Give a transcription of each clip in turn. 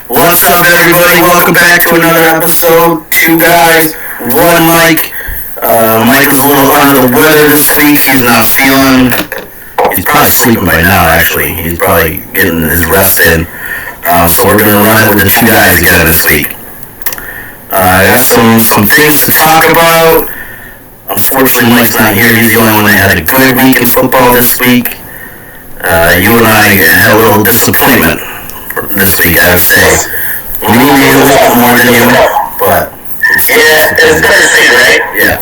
What's up, everybody? Welcome back to another episode. Two guys, one mic. Mike is a little under the weather this week. He's not feeling. He's probably sleeping by now, actually. He's probably getting his rest in. So we're going to run it with the two guys again this week. I got some things to talk about. Unfortunately, Mike's not here. He's the only one that had a good week in football this week. You and I had a little disappointment this week, I would say. Maybe a little bit more than you, but... Yeah, it's bittersweet, right? Yeah.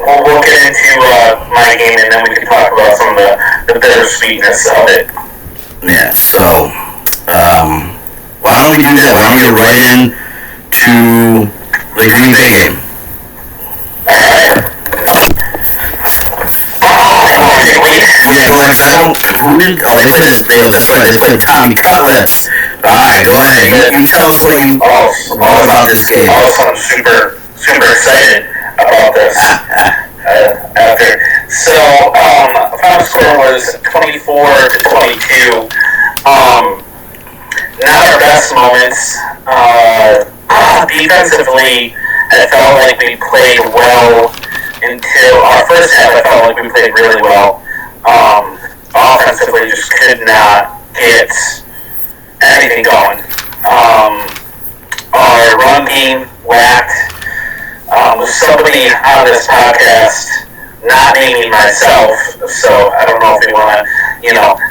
We'll get into my game, and then we can talk about some of the bittersweetness of it. Yeah, so... why don't we do that? Why don't we get right in to the Green Bay game? Alright. Yeah, go ahead. They played this. That's right. They played Tommy Cutlets. All right, go ahead. You tell us what you all about this game. Also, I'm super excited about this. So, final score was 24-22. Not our best moments. Defensively, I felt like we played well until our first half. I felt like we played really well. Offensively, just could not get anything going. Our run game lacked. Somebody on this podcast, not naming myself, so I don't know if you want to,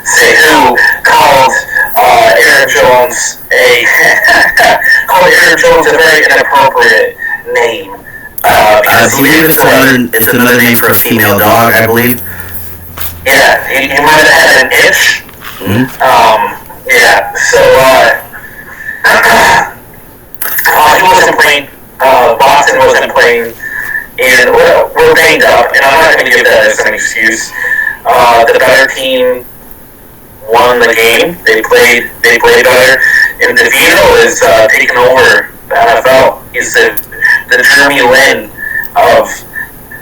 say who called Aaron Jones a very inappropriate name. I believe it's another name for a female dog, I believe. Yeah, he might have had an itch. Mm-hmm. Yeah, so, he wasn't playing, Boston wasn't playing, and we're banged up, and I'm not going to give that as an excuse. The better team won the game. They played better, and DeVito is taking over the NFL. He's the Jeremy Lin of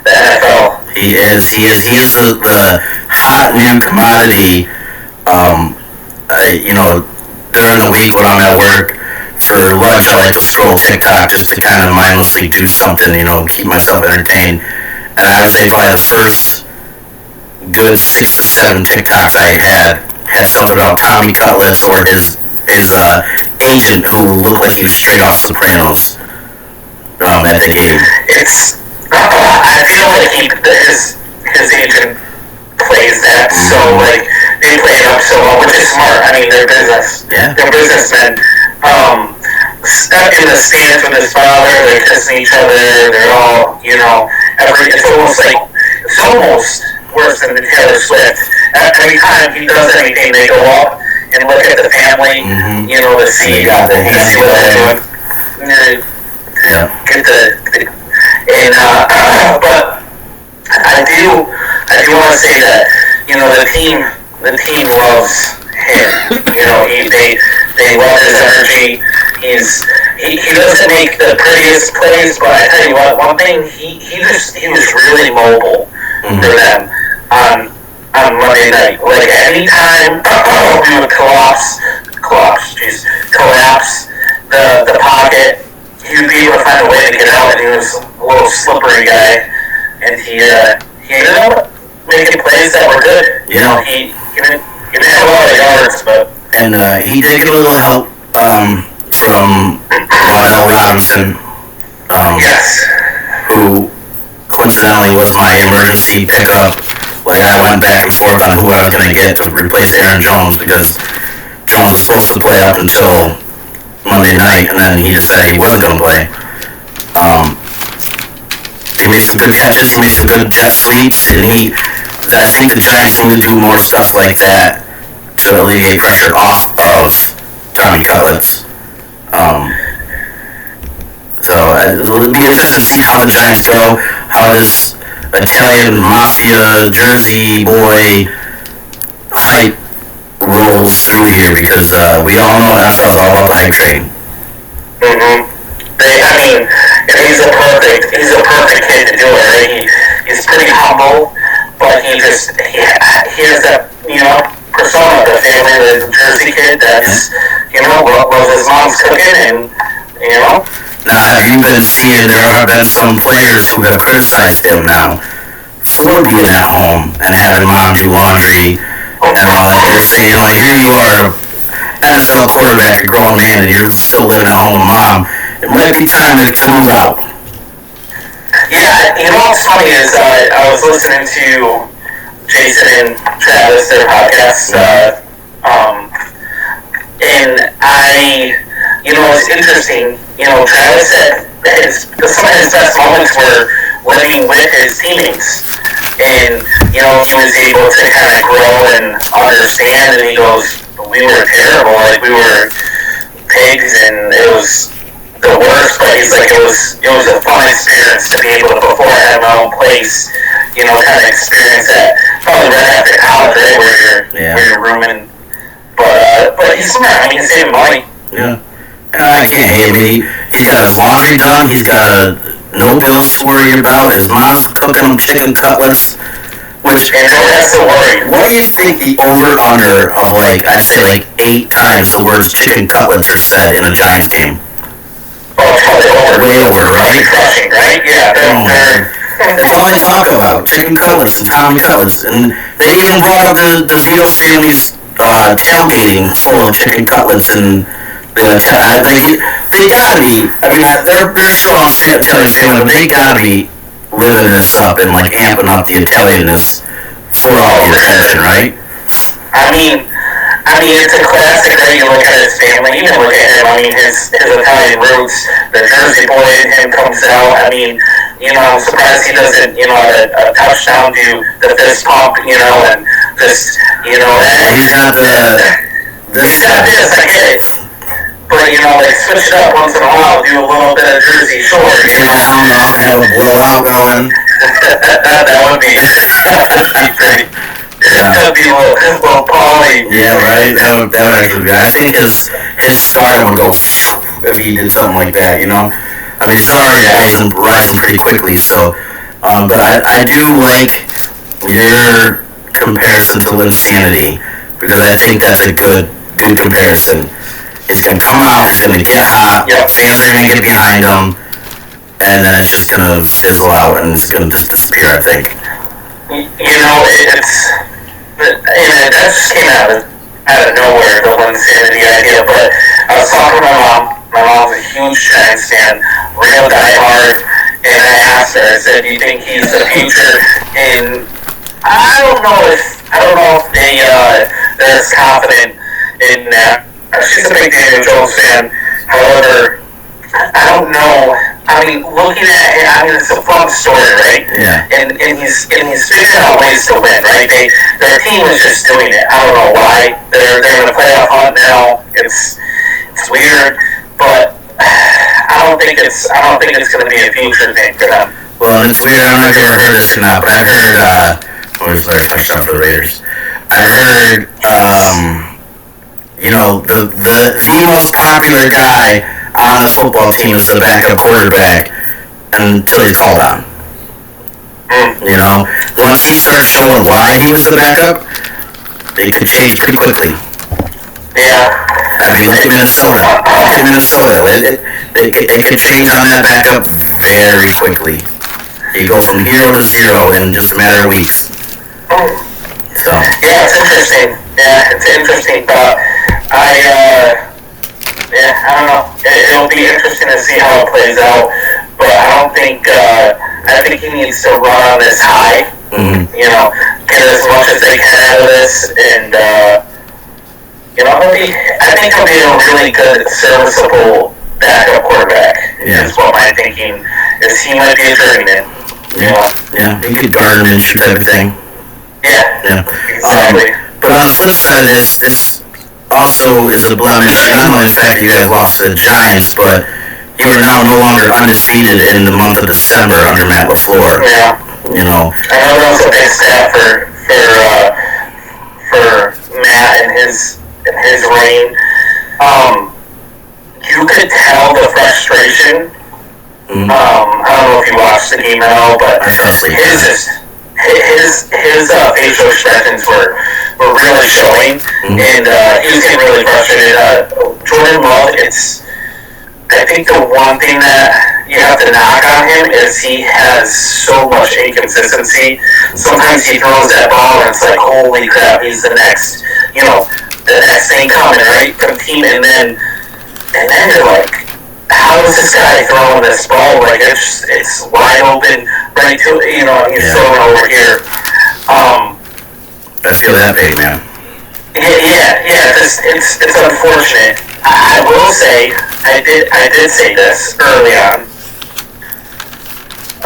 the NFL. He is the hot new commodity. During the week when I'm at work for lunch, I like to scroll TikTok just to kind of mindlessly do something, keep myself entertained. And I would say probably the first good 6 or 7 TikToks I had something about Tommy Cutlets or his agent who looked like he was straight off Sopranos at the game. I feel like his agent plays that, so they play it up so well, which is smart. I mean, they're businessmen. In the stands with his father, they're kissing each other. They're all, it's almost worse than the Taylor Swift. Every time he does anything, they go up and look at the family. Mm-hmm. To see what they're doing. But I do want to say that the team loves him. They love his energy. He doesn't make the prettiest plays, but I tell you what, one thing he was really mobile for them on Monday night. Like anytime we would collapse the pocket, he would be able to find a way to get out, and he was a little slippery guy, and he ended up making plays that were good. He didn't have a lot of yards, but... And he did get a little help from Wan'Dale Robinson, yes, who coincidentally was my emergency pickup. Like, I went back and forth on who I was going to get to replace Aaron Jones because Jones was supposed to play up until Monday night, and then he decided he wasn't going to play. He made some good catches, he made some good jet sweeps, and I think the Giants need to do more stuff like that to alleviate pressure off of Tommy Cutlets. So it'll be interesting to see how the Giants go, how this Italian Mafia Jersey boy hype rolls through here, because we all know NFL's all about the hype train. Mm-hmm. And he's a perfect kid to do it. Right? He's pretty humble, but he has that persona, the family, the Jersey kid that's loves his mom's cooking, and Now, have you been seeing there have been some players who have criticized him now for being at home and having mom do laundry and all that? They're saying, like, here you are, NFL quarterback, a grown man, and you're still living at home with mom. It might be time to move out. Yeah, what's funny is I was listening to Jason and Travis, their podcast, and it's interesting. Travis said some of his best moments were living with his teammates, and he was able to kind of grow and understand. And he goes, "We were terrible, like we were pigs, and it was the worst." But he's like, it was a fun experience to be able to, before I had my own place, kind of experience that. Probably right after college, right, where you're rooming. But he's smart. I mean, he's saving money. Yeah. I can't hate him. He's got his laundry done. He's got no bills to worry about. His mom's cooking him chicken cutlets. Which, and no has to worry. What do you think the over-under of, I'd say 8 times the words chicken cutlets are said in a Giants game? Oh, it's probably over. Way over, right? Crushing, right? Yeah. That's all they talk about, chicken cutlets and Tommy cutlets. And they even brought up the Zito family's tailgating full of chicken cutlets and they gotta be. I mean, they're still on Italian family, but they gotta be living this up and amping up the Italianness for all the attention, right? I mean, it's a classic, right? You look at his family, even look at him. I mean, his Italian roots, the Jersey boy in him comes out. I mean, I'm surprised he doesn't, a touchdown do the fist pump, and just, He's got he's got this, I get it. But, switch it up once in a while, do a little bit of Jersey Shore, have a blowout going. That would be great. That would be a little Paulie. Yeah, right? That would actually be. I think his stardom would go if he did something like that, I mean, he's already rising pretty quickly, so, but I do like your comparison to Linsanity, because I think that's a good comparison. He's going to come out, he's going to get hot, fans are going to get behind him, and then it's just going to fizzle out, and it's going to just disappear, I think. That just came out of nowhere, the Linsanity idea, but I was talking to my mom. My mom's a huge Giants fan, real diehard, and I asked her, I said, "Do you think he's the future?" And I don't know if they're as confident in that. She's a big Daniel Jones fan. However, I don't know. I mean, looking at it, it's a fun story, right? Yeah. And he's figuring out ways to win, right? Their team is just doing it. I don't know why. They're in a playoff hunt now. It's weird, but I don't think it's going to be a future thing for them. Well, it's weird. I don't know if you ever heard this or not, but I heard. Where's their touchdown for the Raiders? I heard. The most popular guy on this football team is the backup quarterback until he's called on. Once he starts showing why he was the backup, it could change pretty quickly. Yeah. I mean, look at Minnesota. It could change on that backup very quickly. You go from hero to zero in just a matter of weeks. So. Yeah, it's interesting. But I don't know. It'll be interesting to see how it plays out. But I think he needs to run on this high. Mm-hmm. Get as much as they can out of this, and I think he'll be a really good, serviceable backup quarterback. Yeah. Is what my thinking is. He might be a journeyman. Yeah. He could guard him and shoot everything. Yeah. Exactly. But on the flip side of this also is a blemish, not only the fact that you guys lost to the Giants, but you are now no longer undefeated in the month of December under Matt LaFleur. Yeah. I know that was a big step for Matt and his reign. You could tell the frustration. I don't know if you watched the game at all, but his facial expressions were really showing, and he was getting really frustrated. Jordan Love, I think the one thing that you have to knock on him is he has so much inconsistency. Sometimes he throws that ball and it's like, holy crap, he's the next thing coming, right, from the team, and then you're like, how is this guy throwing this ball? Like, it's wide open, right to, he's throwing over here. I feel that pain, man. Yeah, it's unfortunate. I will say, I did say this early on.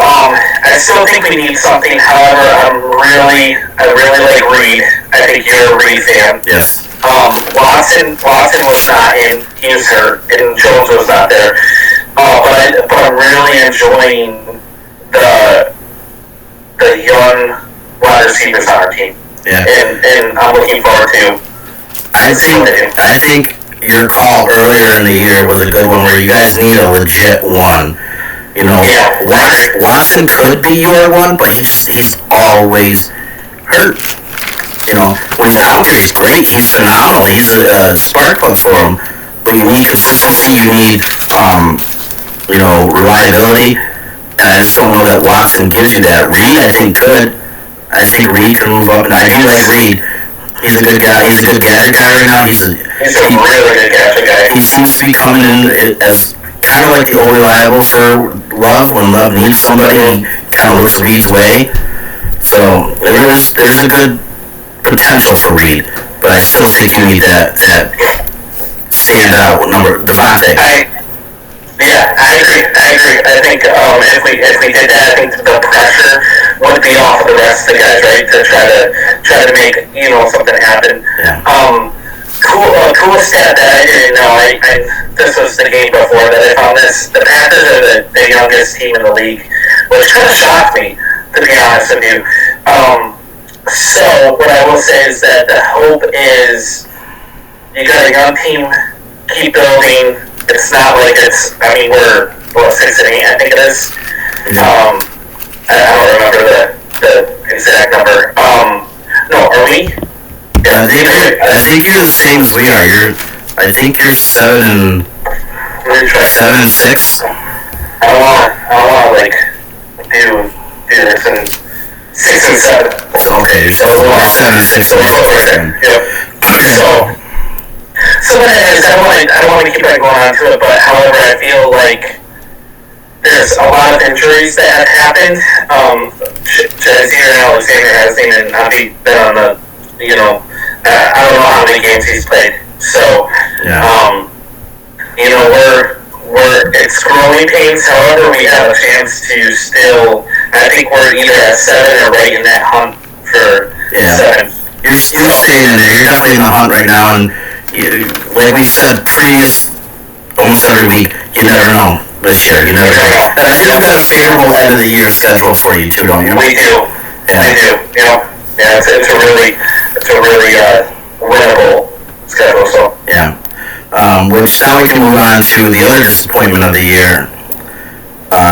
I still think we need something. However, I really like Reed. I think you're a Reed fan. Yes. Watson was not in. He was hurt, and Jones was not there. But I'm really enjoying the young wide receivers on our team. Yeah. And I'm looking forward to. I think your call earlier in the year was a good one where you guys need a legit one. Watson could be your one, but he's always hurt. When he's out there, he's great. He's phenomenal. He's a spark plug for him. But you need consistency. You need, reliability. And I just don't know that Watson gives you that. Reed, I think, could. I think Reed can move up, and I do like Reed. He's a good guy. He's a good gadget guy right now. He's a really good gadget guy. He seems to be coming in as kind of like the old reliable for Love. When Love needs somebody, he kind of looks Reed's way. So there's a good potential for Reed, but I still think you need that standout number, Devontae. I agree. I think if we did that, I think the pressure would be off of the rest of the guys, right? To try to make something happen. Yeah. Cool stat that I didn't know. This was the game before that I found this. The Panthers are the youngest team in the league, which kind of shocked me, to be honest with you. So what I will say is that the hope is you got a young team, keep building. It's not like we're 6-8, I think it is. I don't remember the exact number. No, are we? I think you're the same as we are. I think you're 7-6. I don't want to do this in 6 and 7. Okay, you're 7-6. Yep. So anyways, I don't want to keep going on to it, but however, I feel like there's a lot of injuries that have happened. Jazier and Alexander hasn't even been on the, I don't know how many games he's played. So, it's growing pains. However, we have a chance to still, I think we're either at 7 or right in that hunt for 7. You're staying in there. You're definitely in the hunt right now, and like we said almost every week, you never know this year. You never know. And I think we've got a favorable end of the year schedule for you too, don't you? We do. Yeah. We do. It's a really winnable schedule. So yeah. Which now we can move on to the other disappointment of the year.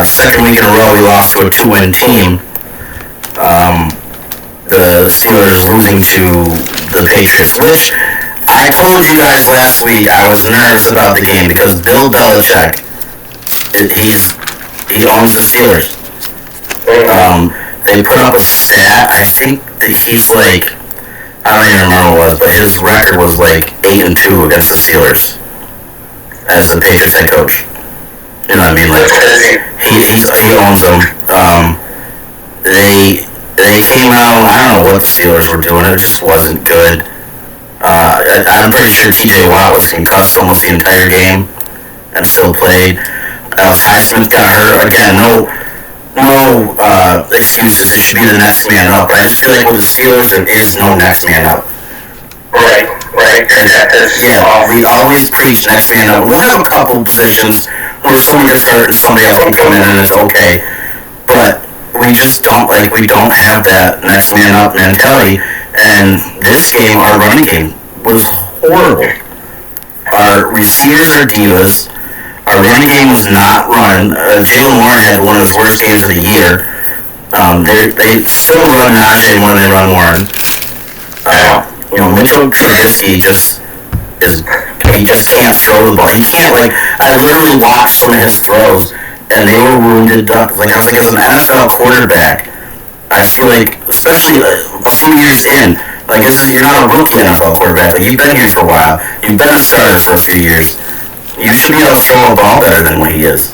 Second week in a row, we lost to a 2-win team. The Steelers losing to the Patriots, which I told you guys last week I was nervous about the game because Bill Belichick, he owns the Steelers. They put up a stat, I think that he's like, I don't even remember what it was, but his record was like 8-2 against the Steelers as the Patriots head coach. You know what I mean? Like, he owns them. They came out, I don't know what the Steelers were doing, it just wasn't good. I'm pretty sure TJ Watt was concussed almost the entire game and still played. Ty Smith got hurt. Again, no excuses. It should be the next man up. But I just feel like with the Steelers, there is no next man up. Right. Yeah, we always preach next man up. We'll have a couple positions where someone gets hurt and somebody else can come in and it's okay. But we just don't have that next man up mentality. And this game, our running game, was horrible. Our receivers are divas. Our running game was not running. Jalen Warren had one of his worst games of the year. They still run Najee more than they run Warren. Mitchell Trubisky he just can't throw the ball. He can't, I literally watched some of his throws, and they were wounded up. I was as an NFL quarterback, I feel especially a few years in, you're not a rookie NFL quarterback. You've been here for a while. You've been a starter for a few years. You should be able to throw a ball better than what he is.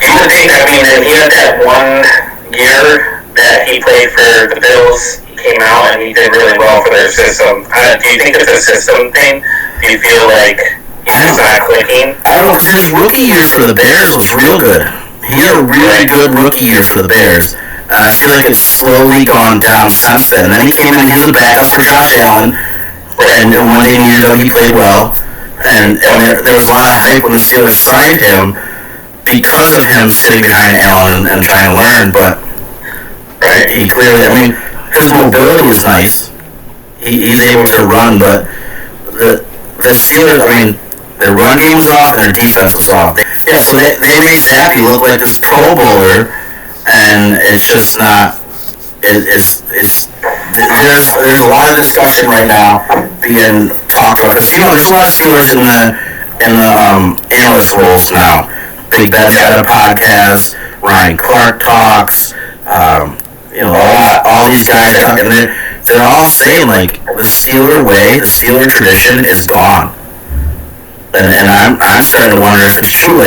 You would think, that he had that one year that he played for the Bills. He came out and he did really well for their system. Do you think it's a system thing? Do you feel like he's not clicking? I don't know, because his rookie year for the Bears was real good. He had a really good rookie year for the Bears. I feel like it's slowly gone down since then. And then he came in, he was a backup for Josh Allen, and one day in years he played well. And there was a lot of hype when the Steelers signed him because of him sitting behind Allen and trying to learn, but he clearly, his mobility is nice. He's able to run, but the Steelers, their run game was off and their defense was off. Yeah, so they made Zappy look like this Pro Bowler, and it's just not. There's a lot of discussion right now being talked about. Because there's a lot of Steelers in the analyst roles now. Big Ben's got a podcast. Ryan Clark talks. All these guys talk, and they're all saying the Steeler way, the Steeler tradition is gone. And I'm starting to wonder if it's true.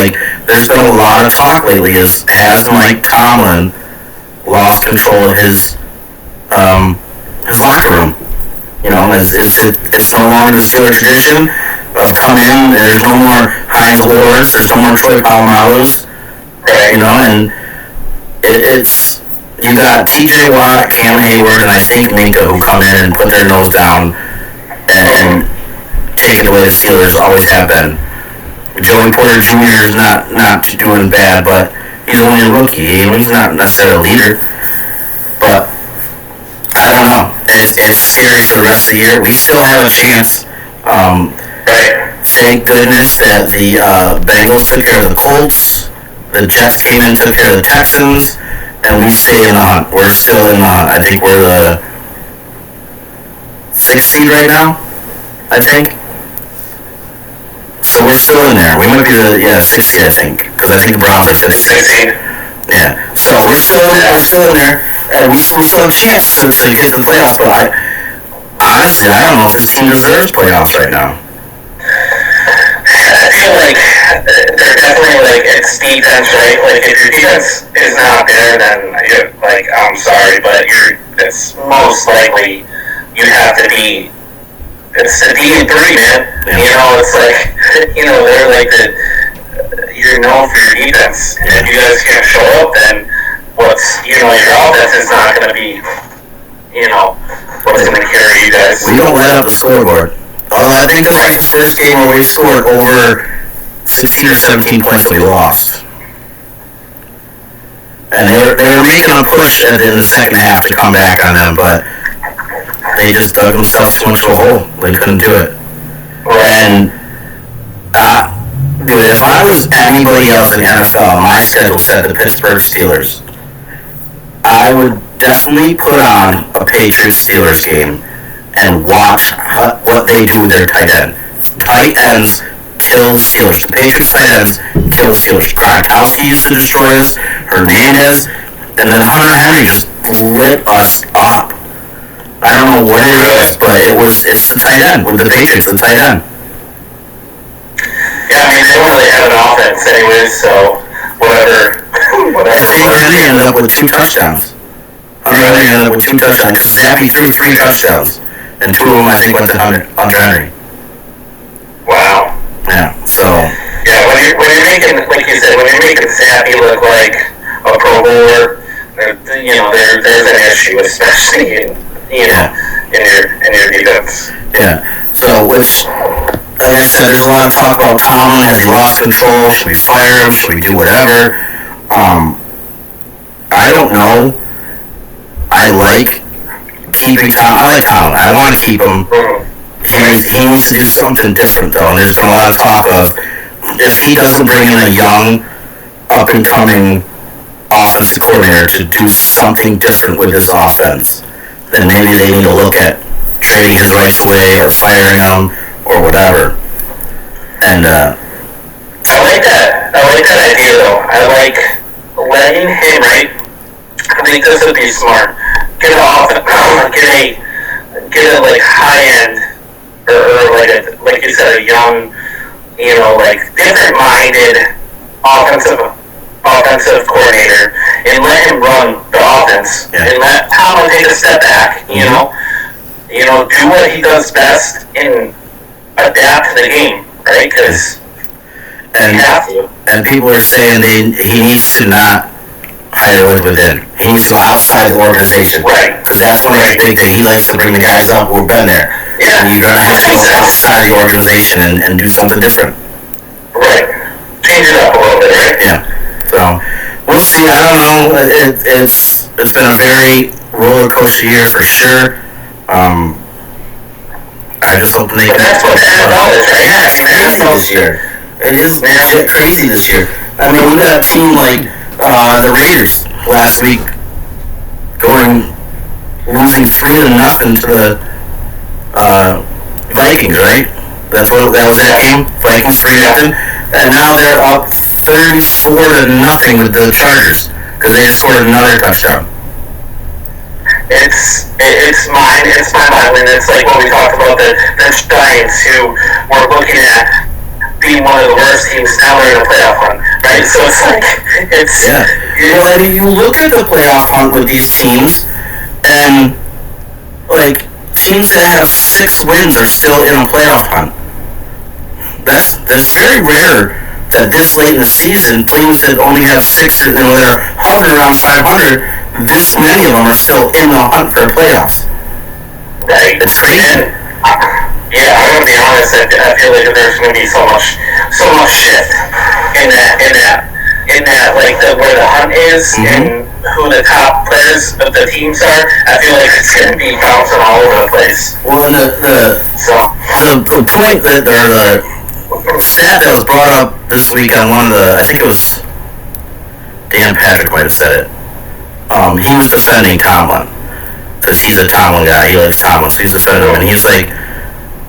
There's been a lot of talk lately. Has Mike Tomlin lost control of his locker room? It's no longer the Steeler tradition of come in. There's no more Heinz Wars. There's no more Troy Polamalu's. And it's you got T.J. Watt, Cam Hayward, and I think Minka who come in and put their nose down and take it away. The Steelers always have been. Joey Porter Jr. is not doing bad, but he's only a rookie. He's not necessarily a leader. But I don't know. It's scary for the rest of the year. We still have a chance. Thank goodness that the Bengals took care of the Colts. The Jets came in and took care of the Texans. And we stay in the hunt. We're still in the hunt. I think we're the 6th seed right now. I think. So we're still in there. We might be the 6th seed, I think, because I think the Browns are 5th seed. Yeah. So we're still in there, and we still have a chance to get to the playoffs. But honestly, I don't know if this team deserves playoffs right now. I feel like they're definitely it's defense, right? If your defense is not there, then I'm sorry, but it's most likely you have to be. It's the D3, man. Yeah. They're you're known for your defense. And if you guys can't show up, then your offense is not going to be, what's going to carry you guys. We don't let up the scoreboard. I think this was the first game where we scored over 16 or 17 points and we lost. And they were making a push in the second half to come back on them, but they just dug themselves too much of a hole. They couldn't do it. And if I was anybody else in the NFL, my schedule said the Pittsburgh Steelers, I would definitely put on a Patriots-Steelers game and watch what they do with their tight end. Tight ends kill the Steelers. The Patriots tight ends kill the Steelers. Gronkowski used to destroy us. Hernandez. And then Hunter Henry just lit us up. I don't know what it is, but it's the tight end with the Patriots, the tight end. Yeah, they don't really have an offense anyways, so whatever. Hunter Henry ended up with 2 touchdowns. Zappy threw 3 touchdowns. And 2 of them, I think, went to Hunter Henry. Wow. Yeah, so... Yeah, when you're making, like you said, when you're making Zappy look like a Pro Bowler, there's an issue, especially in your defense. Yeah, so which, like I said, there's a lot of talk about Tomlin. Has he lost control? Should we fire him? Should we do whatever? I don't know. I like keeping Tomlin. I like Tomlin. I want to keep him. He needs to do something different, though. And there's been a lot of talk of if he doesn't bring in a young, up-and-coming offensive coordinator to do something different with this offense, then maybe they need to look at trading his rights away or firing him or whatever. And I like that. I like that idea though. I like letting him, right? I think this would be smart. Get a like high end or like you said, a young, like different minded offensive coordinator, and let him run the offense, and let Tomlin take a step back. Do what he does best and adapt to the game, right? Because you have to. And people are saying he needs to not hire within. He needs to go outside the organization. Right. Because that's one of the big things. He likes to bring the guys up who've been there. Yeah. And you're going to have to go outside the organization and do something different. Right. Change it up a little bit, right? Yeah. So, we'll see. I don't know. It's been a very roller coaster year for sure. I just hope they can. That's what the NFL is, right? Yeah, it's crazy this year. It is legit crazy this year. I mean, we got a team like the Raiders last week losing 3-0 to the Vikings, right? That was that game. Vikings 3-0, and now they're up 34-0 with the Chargers because they just scored another touchdown. It's mind boggling. It's like when we talked about the Giants, who were looking at being one of the worst teams. Now they're in a playoff hunt, right? So it's like Well, I mean, you look at the playoff hunt with these teams, and like teams that have 6 wins are still in a playoff hunt. That's very rare that this late in the season, teams that only have 6 or that are hovering around 500. This many of them are still in the hunt for playoffs. Right. It's crazy. Yeah, I'm gonna be honest. I feel like there's gonna be so much shift in that like where the hunt is and who the top players of the teams are. I feel like it's gonna be bouncing all over the place. Well, the point that the stat that was brought up this week on one of the, I think it was Dan Patrick might have said it. He was defending Tomlin because he's a Tomlin guy. He likes Tomlin, so he's defending him. And he's like,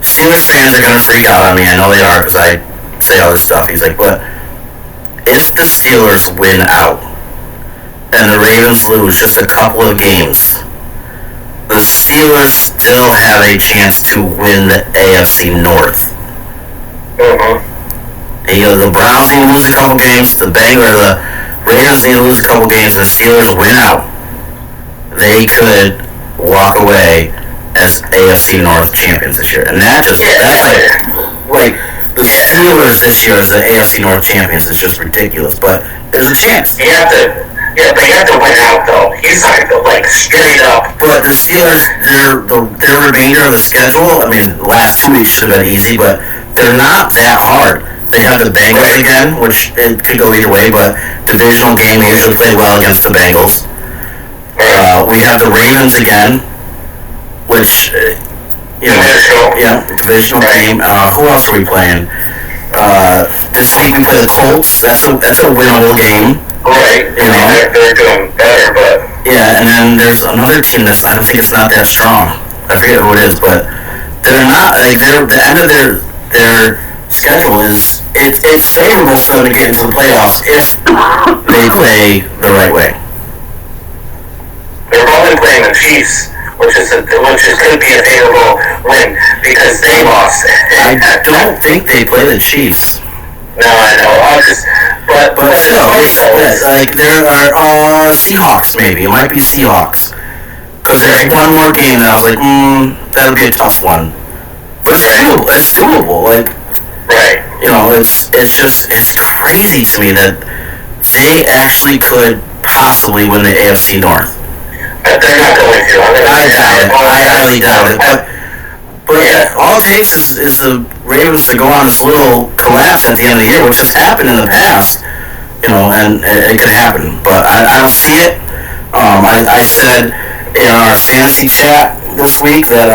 Steelers fans are going to freak out on me. I know they are because I say all this stuff. He's like, but if the Steelers win out and the Ravens lose just a couple of games, the Steelers still have a chance to win the AFC North. The Browns need to lose a couple games. The Ravens need to lose a couple games, and the Steelers win out. They could walk away as AFC North champions this year. And that's like the Steelers this year as the AFC North champions is just ridiculous. But there's a chance. But you have to win out though. He's talking like straight up. But the Steelers, their remainder of the schedule, I mean, the last 2 weeks should have been easy, but they're not that hard. They have the Bengals again, which it could go either way, but divisional game, they usually play well against the Bengals. We have the Ravens again, which, divisional game. Who else are we playing? This week we play the Colts. That's a winnable game. Right. They're doing better, but... Yeah, and then there's another team I don't think it's not that strong. I forget who it is, but they're not, like, the end of their schedule is, it's favorable for them to get into the playoffs if they play the right way. They're probably playing the Chiefs, which is could be a favorable win because they lost. I don't think they play the Chiefs. No, I know. But still, like there are Seahawks maybe. It might be Seahawks because there's one more game that I was like, that'll be a tough one. But it's doable. Like, right. It's crazy to me that they actually could possibly win the AFC North. They're not going to. I doubt it. I highly doubt it. But all it takes is the Ravens to go on this little collapse at the end of the year, which has happened in the past, and it could happen. But I don't see it. I said in our fantasy chat this week that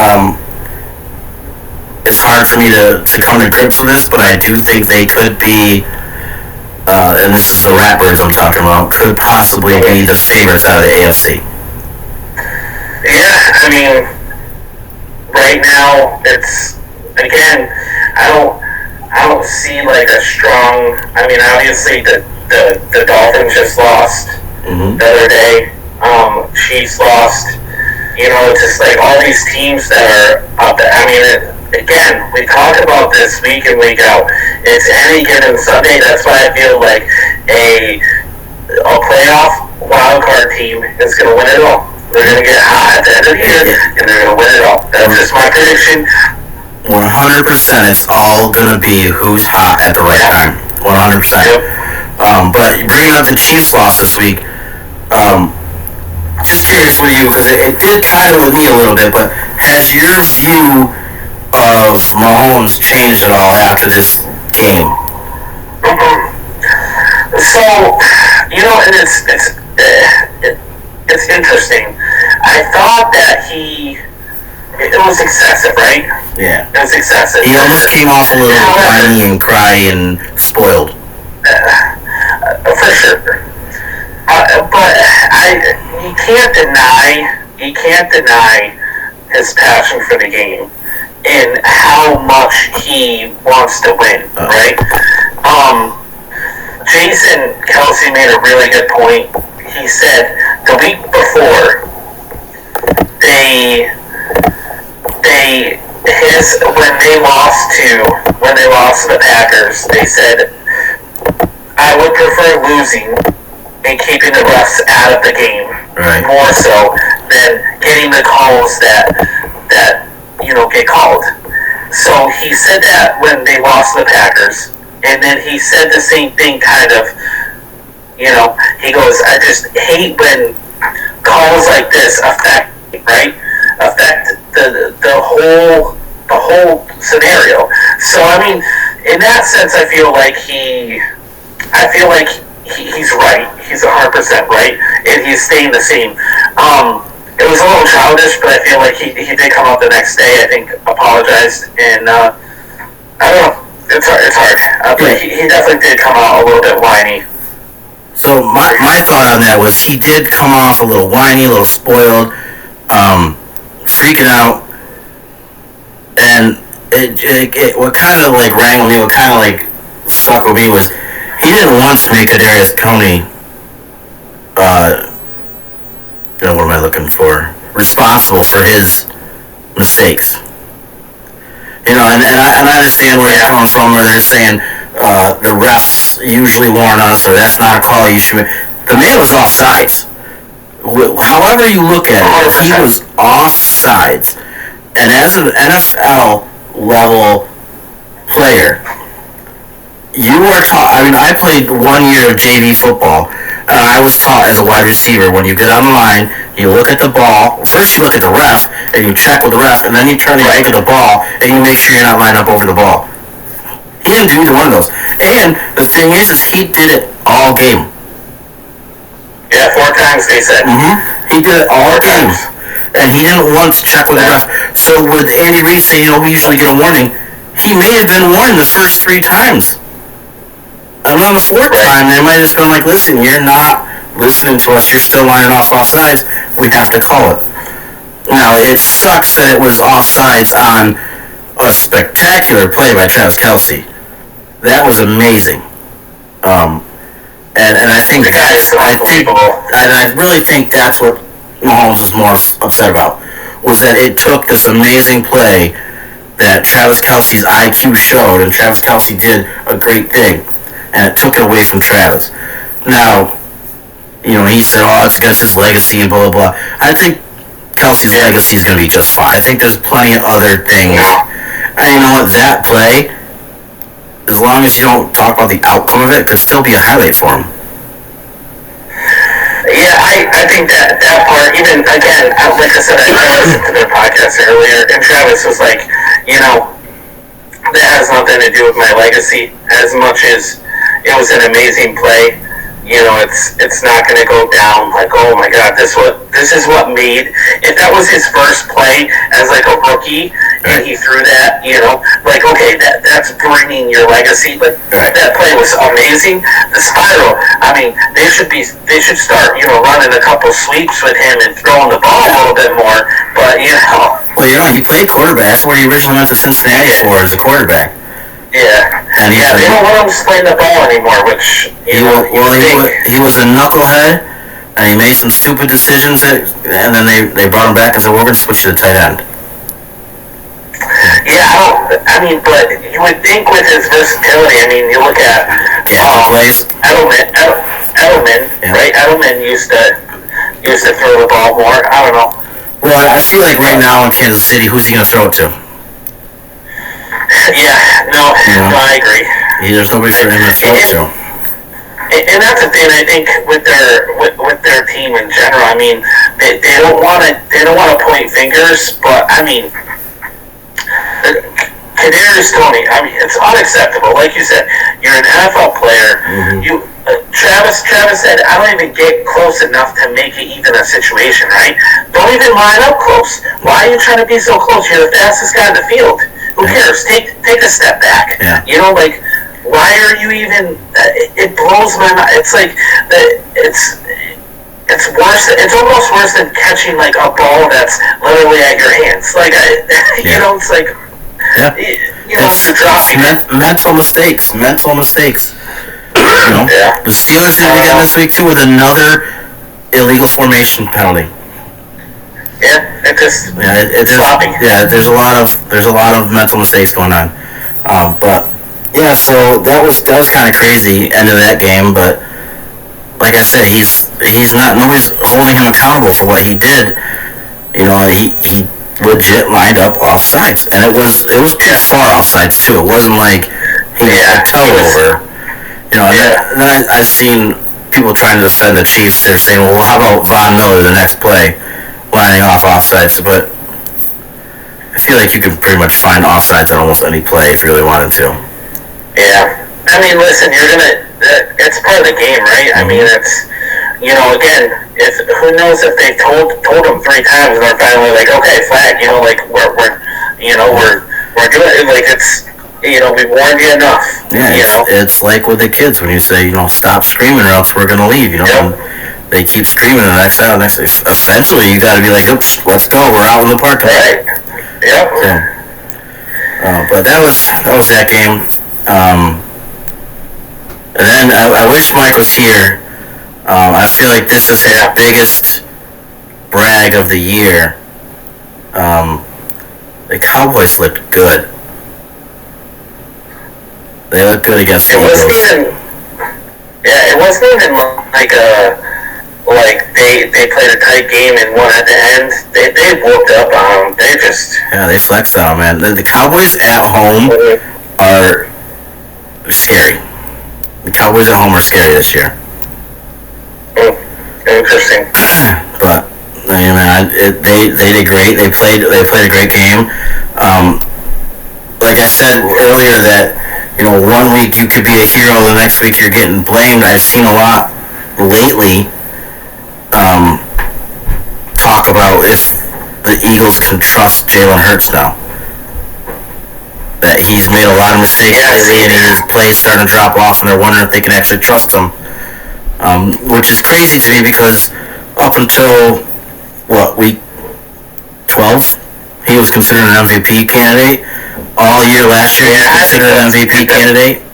it's hard for me to come to grips with this, but I do think they could be and this is the Ratbirds I'm talking about, could possibly be the favorites out of the AFC. Yeah, I mean, right now it's again, I don't see like a strong. I mean, obviously the Dolphins just lost the other day. Chiefs lost. You know, it's just like all these teams that are up there. I mean, again, we talk about this week in, week out. It's any given Sunday. That's why I feel like a playoff wild card team is going to win it all. They're going to get hot at the end of the year, and they're going to win it all. That's just my prediction. 100%. It's all going to be who's hot at the right time. 100%. Yep. But bringing up the Chiefs loss this week, just curious for you, because it did tie with me a little bit, but has your view of Mahomes changed at all after this game? So, you know, and it's interesting. I thought that it was excessive, right? Yeah. It was excessive. He almost came off a little whiny and cry and spoiled. For sure. But you can't deny his passion for the game and how much he wants to win, right? Jason Kelce made a really good point. He said the week before when they lost to the Packers, they said, I would prefer losing and keeping the refs out of the game, right, more so than getting the calls that get called. So he said that when they lost the Packers, and then he said the same thing kind of, he goes, I just hate when calls like this affect the whole scenario. So I mean, in that sense, I feel like he's right. He's 100% right, and he's staying the same. It was a little childish, but I feel like he did come out the next day. I think apologized, and I don't know. It's hard. But he definitely did come out a little bit whiny. So my thought on that was he did come off a little whiny, a little spoiled, freaking out, and it what kind of like wrangled me, what kind of like stuck with me was he didn't once make Kadarius Toney, what am I looking for? Responsible for his mistakes. And I understand where you're coming from, where they're saying the refs usually warn us, or that's not a call you should make. The man was offsides. However you look at it, he was offsides. And as an NFL level player, you are taught. I mean, I played 1 year of JV football, and I was taught as a wide receiver, when you get on the line, you look at the ball. First you look at the ref, and you check with the ref, and then you turn and look at the ball, and you make sure you're not lined up over the ball. He didn't do either one of those. And the thing is he did it all game. Yeah, 4 times they said. He did it all game. And he didn't once check with the ref. So with Andy Reid saying, we usually get a warning, he may have been warned the first 3 times. And on the 4th time, they might have just been like, listen, you're not listening to us, you're still lining us offsides, we have to call it. Now, it sucks that it was offsides on a spectacular play by Travis Kelce. That was amazing. And I think I really think that's what Mahomes was more upset about, was that it took this amazing play that Travis Kelce's IQ showed, and Travis Kelce did a great thing, and it took it away from Travis. Now, he said, it's against his legacy and blah, blah, blah. I think Kelce's legacy is going to be just fine. I think there's plenty of other things. And you know what? That play, as long as you don't talk about the outcome of it, could still be a highlight for him. Yeah, I think that part, even, again, like I said, I listened to their podcast earlier, and Travis was like, that has nothing to do with my legacy, as much as it was an amazing play. it's not going to go down like, oh my god, this is what made. If that was his first play as like a rookie and he threw that, like, okay, that's bringing your legacy, but that play was amazing. The spiral, I mean, they should start running a couple sweeps with him and throwing the ball a little bit more, but well, he played quarterback. That's what he originally went to Cincinnati for, as a quarterback. Yeah, and they don't want him playing the ball anymore, which he was a knucklehead, and he made some stupid decisions, and then they brought him back and said, we're going to switch to the tight end. Yeah, but you would think with his versatility, you look at Edelman, yeah. Right? Edelman used to throw the ball more. I don't know. Well, I feel like right now in Kansas City, who's he going to throw it to? Yeah, no, I agree. There's nobody for him to throw it to. And that's the thing, I think, with their team in general. They don't want to point fingers, but Kadarius Toney, it's unacceptable. Like you said, you're an NFL player. Mm-hmm. Travis said, I don't even get close enough to make it even a situation, right? Don't even line up close. Why are you trying to be so close? You're the fastest guy in the field. Who cares? Take a step back. Yeah. Why are you even? It blows my mind. It's like it's worse. It's almost worse than catching like a ball that's literally at your hands. Like it's like you're dropping mental mistakes. Yeah. The Steelers did it again this week too with another illegal formation penalty. Yeah, it's sloppy. Yeah, there's a lot of mental mistakes going on. But yeah, so that was kind of crazy end of that game. But like I said, he's not. Nobody's holding him accountable for what he did. He legit lined up offsides, and it was pretty far offsides too. It wasn't like he had a toe over. And then I've seen people trying to defend the Chiefs. They're saying, well, how about Von Miller the next play lining off offsides? But I feel like you can pretty much find offsides on almost any play if you really wanted to. Yeah. Listen, it's part of the game, right? Mm-hmm. It's, again, who knows if they told them 3 times and they're finally like, okay, flag, we're doing it, like, it's, we warned you enough. Yeah, it's like with the kids when you say, stop screaming or else we're going to leave, Yep. And they keep screaming and I say, essentially you got to be like, oops, let's go, we're out in the parking lot. Right. Yep. But that was that game. And then I wish Mike was here. I feel like this is his biggest brag of the year. The Cowboys looked good. They looked good against the Eagles. It wasn't even like they played a tight game and won at the end. They whooped up on them. They flexed on them, man. The Cowboys at home are scary. The Cowboys at home are scary this year. Interesting. But they did great. They played a great game. Like I said earlier, that 1 week you could be a hero, the next week you're getting blamed. I've seen a lot lately talk about if the Eagles can trust Jalen Hurts now. That he's made a lot of mistakes lately and his plays starting to drop off, and they're wondering if they can actually trust him. Which is crazy to me because up until week 12, he was considered an MVP candidate. All year last year, he was considered an MVP candidate.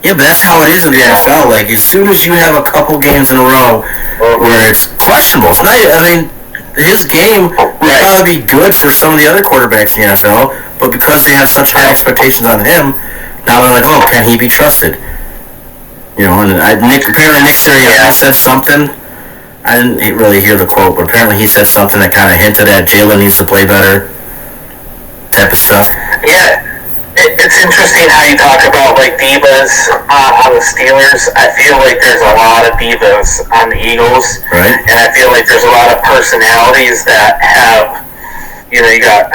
Yeah, but that's how it is in the NFL. Like, as soon as you have a couple games in a row where it's questionable, his game would probably be good for some of the other quarterbacks in the NFL, but because they have such high expectations on him, now they're like, oh, can he be trusted? And apparently Nick Sirianni said something. I didn't really hear the quote, but apparently he said something that kind of hinted at Jalen needs to play better type of stuff. Yeah, it's interesting how you talk about like divas on the Steelers. I feel like there's a lot of divas on the Eagles, right? And I feel like there's a lot of personalities that have, you got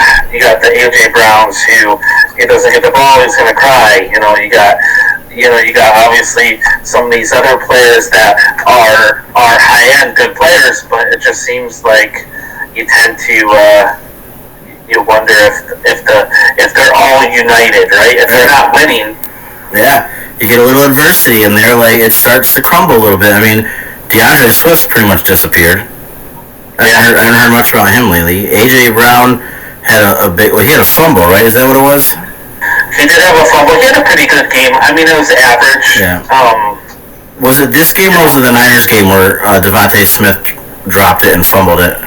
the AJ Browns who he doesn't get the ball, he's gonna cry. You got you got obviously some of these other players that are high end good players, but it just seems like you tend to you wonder if they're all united, right? If they're not winning. Yeah, you get a little adversity, and they're like, it starts to crumble a little bit. I mean, DeAndre Swift's pretty much disappeared. I haven't heard much about him lately. AJ Brown had a big. Well, he had a fumble, right? Is that what it was? He did have a fumble. He had a pretty good game. I mean, it was average. Yeah. Was it this game or was it the Niners game where Devontae Smith dropped it and fumbled it?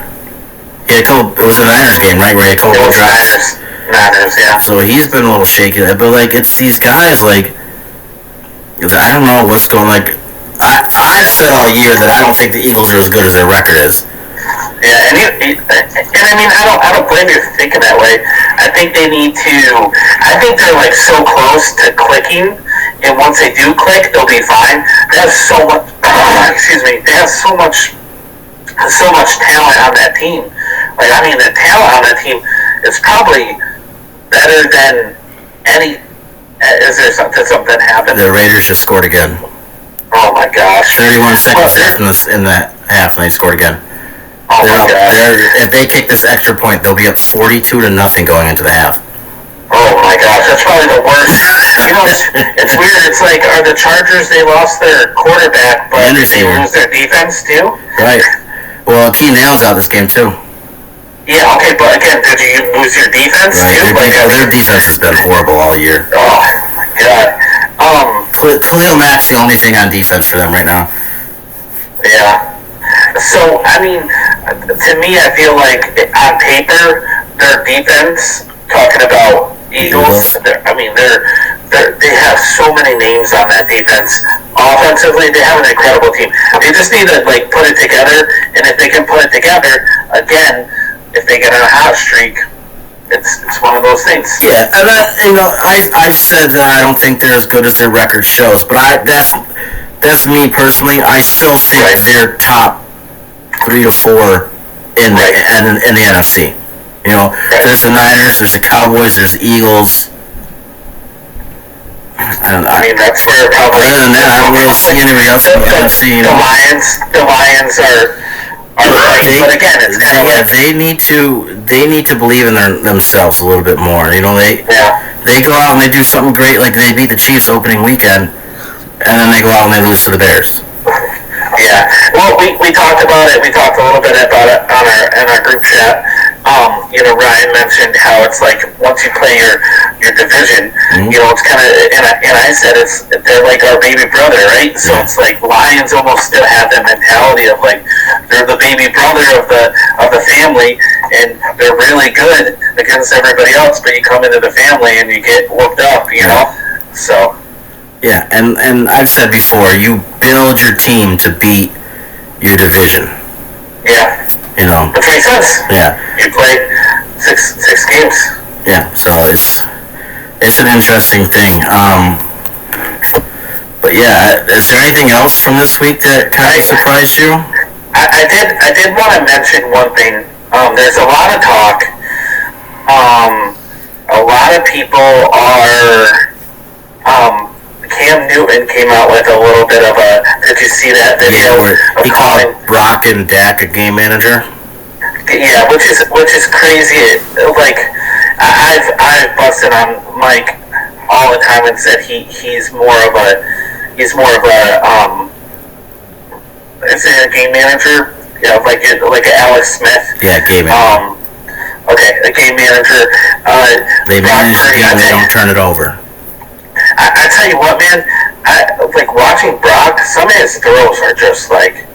It was the Niners game, right? Where he had a couple drops. Niners, yeah. So he's been a little shaky, but like it's these guys like I don't know what's going. Like I've said all year that I don't think the Eagles are as good as their record is. Yeah, and I mean, I don't blame you for thinking that way. I think they need to. I think they're like so close to clicking, and once they do click, they'll be fine. They have so much. Excuse me. They have so much talent on that team. Like, I mean, the talent on that team is probably better than any. Is there something happened? The Raiders just scored again. Oh my gosh! 31 seconds left in the half, and they scored again. Oh my gosh! If they kick this extra point, they'll be up 42-0 going into the half. Oh my gosh, that's probably the worst. It's weird. It's like, are the Chargers? They lost their quarterback, but they lose their defense too. Right. Well, Keenan Allen's out this game too. Yeah, okay, but again, did you lose your defense too? Their defense has been horrible all year. Oh my god. Khalil Mack's the only thing on defense for them right now. Yeah. So, I mean, to me, I feel like on paper, their defense, talking about Eagles, I mean, they have so many names on that defense. Offensively, they have an incredible team. They just need to like put it together, and if they can put it together, again, if they get on a hot streak, it's one of those things. Yeah, and I've said that I don't think they're as good as their record shows, but that's me personally. I still think they're top 3 to 4 in the NFC. There's the Niners, there's the Cowboys, there's the Eagles. I mean, that's where probably. Other than that, I don't really see anybody else in the NFC. The Lions are right, but again, it's kind of like they need to believe in themselves a little bit more. They go out and they do something great, like they beat the Chiefs opening weekend, and then they go out and they lose to the Bears. Yeah. Well, we talked about it. We talked a little bit about it in our group chat. Ryan mentioned how it's like once you play your division, it's kind of, and I said they're like our baby brother, right? So it's like Lions almost still have that mentality of like they're the baby brother of the family, and they're really good against everybody else. But you come into the family and you get whooped up, So. Yeah, and I've said before, you build your team to beat your division. Yeah. Which makes sense. Yeah. You play six games. Yeah, so it's an interesting thing. But yeah, is there anything else from this week that kind of surprised you? I did want to mention one thing. There's a lot of talk. A lot of people are. Cam Newton came out with a little bit of a. Did you see that video? Yeah, he called Brock and Dak a game manager. Yeah, which is crazy. Like I've busted on Mike all the time and said he's more of a is it a game manager? Yeah, like a Alex Smith. Yeah, game manager. Okay, a game manager. They manage the game. They don't turn it over. I tell you what, man, like watching Brock, some of his throws are just like,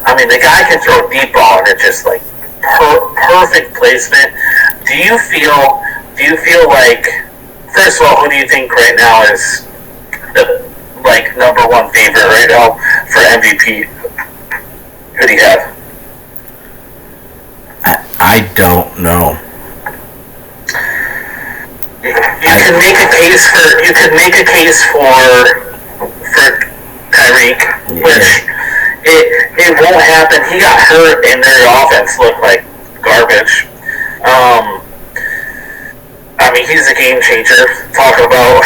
I mean, the guy can throw a deep ball and it's just like perfect placement. Do you feel like, first of all, who do you think right now is the like number one favorite right now for MVP? Who do you have? I don't know. You could make a case for Tyreek, which it won't happen. He got hurt and their offense looked like garbage. I mean, he's a game changer. Talk about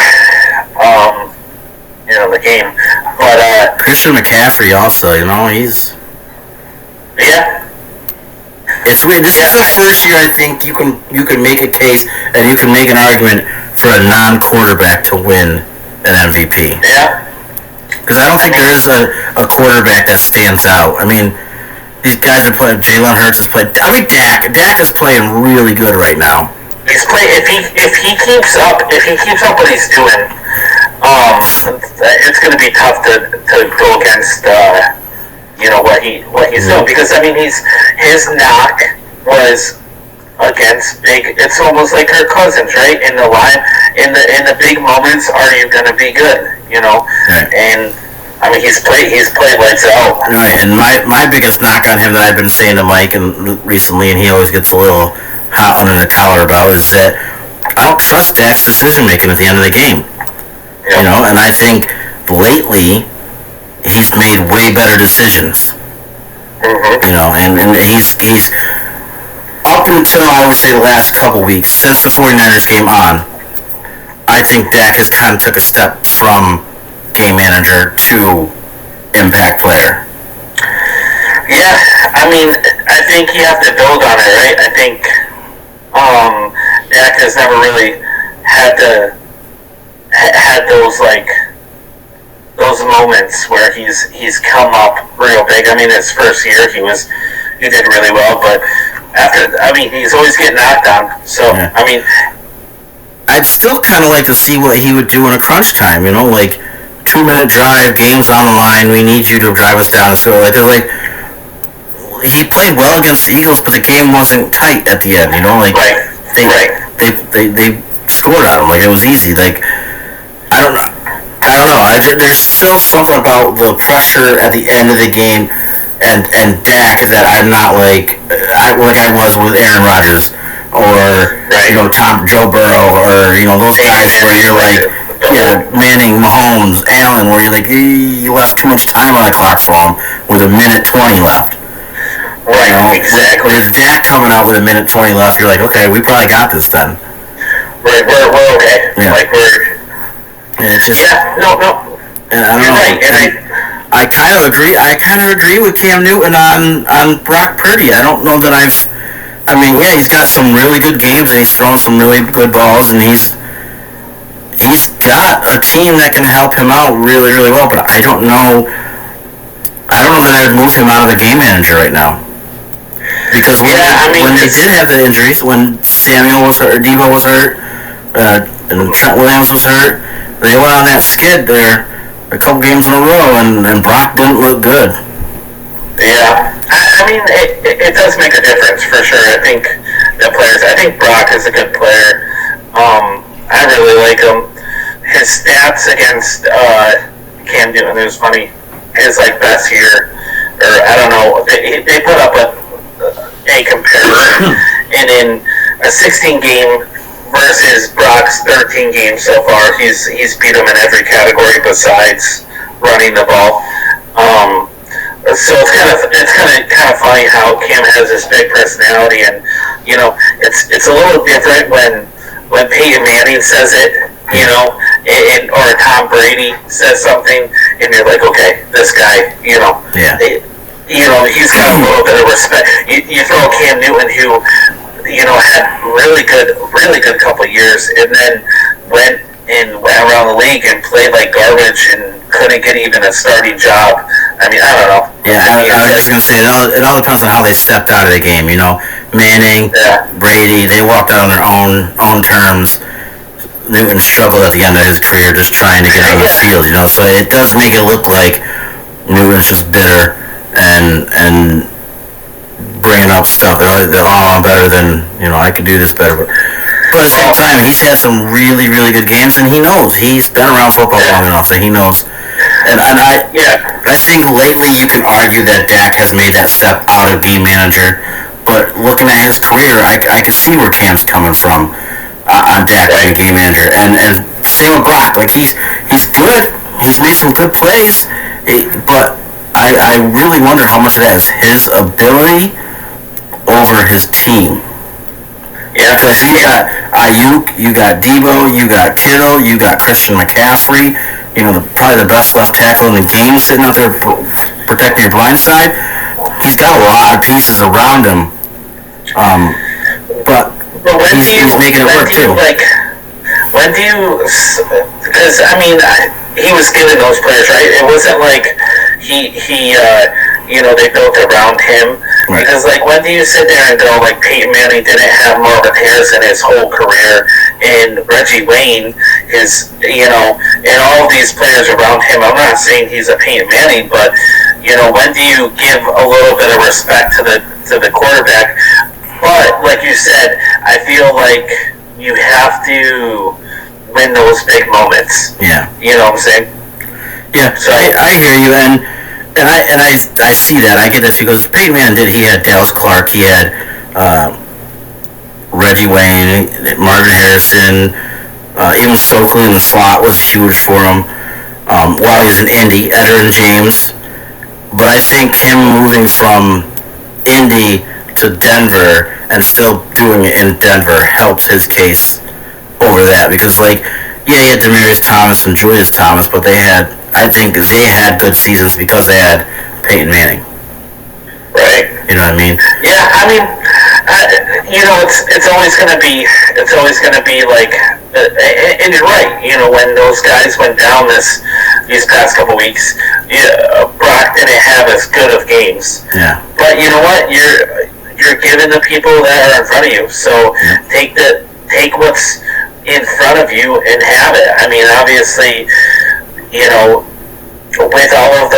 in the game. But Christian McCaffrey also, he's... Yeah. It's weird. This is the first year I think you can make a case and you can make an argument for a non-quarterback to win an MVP. Yeah. Because I don't think there is a quarterback that stands out. I mean, these guys are playing. Jalen Hurts is playing. I mean, Dak is playing really good right now. He's playing. If he keeps up what he's doing, it's going to be tough to go against. What he's doing, because I mean his knock was against big. It's almost like Kirk Cousins, right? In the big moments, are you going to be good? Right. And I mean he's played lights out. Right, and my biggest knock on him that I've been saying to Mike and recently, and he always gets a little hot under the collar about, is that I don't trust Dak's decision making at the end of the game. Yep. And I think lately he's made way better decisions. Mm-hmm. And he's up until, I would say, the last couple weeks, since the 49ers came on, I think Dak has kind of took a step from game manager to impact player. Yeah, I mean, I think you have to build on it, right? I think Dak has never really had those moments where he's come up real big. I mean, his first year he did really well, but he's always getting knocked on. So yeah. I mean, I'd still kind of like to see what he would do in a crunch time. Like 2-minute drive, game's on the line. We need you to drive us down. So like he played well against the Eagles, but the game wasn't tight at the end. They scored on him. Like it was easy. Like I don't know. There's still something about the pressure at the end of the game and Dak that I'm not like I was with Aaron Rodgers or Joe Burrow or those guys where you're like Manning, Mahomes, Allen, where you're like you left too much time on the clock for him with 1:20 left. Right, exactly. With Dak coming out with 1:20 left, you're like, okay, we probably got this then. Right, we're okay. Yeah. Like we're. And it's just. Yeah, no. And I don't know. Right, and I kind of agree. I kind of agree with Cam Newton on Brock Purdy. I don't know that I mean, yeah, he's got some really good games and he's throwing some really good balls and he's got a team that can help him out really, really well. But I don't know that I would move him out of the game manager right now. Because when they did have the injuries, when Samuel was hurt, or Deebo was hurt, and Trent Williams was hurt, they went on that skid there a couple games in a row, and Brock didn't look good. Yeah, I mean, it does make a difference for sure. I think Brock is a good player. I really like him. His stats against Cam Newton, it was funny. His best year, or I don't know, they put up a comparison, and in a 16 game versus Brock's 13 games so far, he's beat him in every category besides running the ball. So it's kind of funny how Cam has this big personality, and it's a little different when Peyton Manning says it, or Tom Brady says something, and you're like, okay, this guy, yeah. He's got a little bit of respect. You throw Cam Newton, who had really good couple years, and then went around the league and played like garbage and couldn't get even a starting job. I mean, I don't know. Yeah, I was just gonna say it all depends on how they stepped out of the game. Manning, Brady, they walked out on their own terms. Newton struggled at the end of his career just trying to get on the field. So it does make it look like Newton's just bitter and bringing up stuff that I'm better than I could do this better. But at the same time, he's had some really, really good games, and he knows. He's been around football long enough that he knows. And I think lately you can argue that Dak has made that step out of game manager, but looking at his career, I can see where Cam's coming from on Dak being game manager. And same with Brock. Like, he's good. He's made some good plays, but I really wonder how much of that is his ability over his team. Yeah. Because you got Ayuk, you got Deebo, you got Kittle, you got Christian McCaffrey. probably the best left tackle in the game, sitting out there protecting your blind side. He's got a lot of pieces around him, but he's making it work too. When do you? Because I mean, he was given those players, right? It wasn't like he they built around him. Right. Because when do you sit there and go Peyton Manning didn't have Marvin Harrison his whole career, and Reggie Wayne and all of these players around him. I'm not saying he's a Peyton Manning, but when do you give a little bit of respect to the quarterback? But like you said, I feel like you have to win those big moments. Yeah. You know what I'm saying? Yeah. So I hear you, and I see that. I get that because Peyton Manning he had Dallas Clark, he had Reggie Wayne, Marvin Harrison, even Stokely in the slot was huge for him. While he was in Indy, Edgerrin James. But I think him moving from Indy to Denver and still doing it in Denver helps his case over that because he had Demaryius Thomas and Julius Thomas, but I think they had good seasons because they had Peyton Manning. Right. You know what I mean? Yeah, I mean, it's always gonna be and you're right. When those guys went down these past couple weeks, Brock didn't have as good of games. Yeah. But you know what? You're giving the people that are in front of you. So take what's in front of you and have it. I mean, obviously, with all of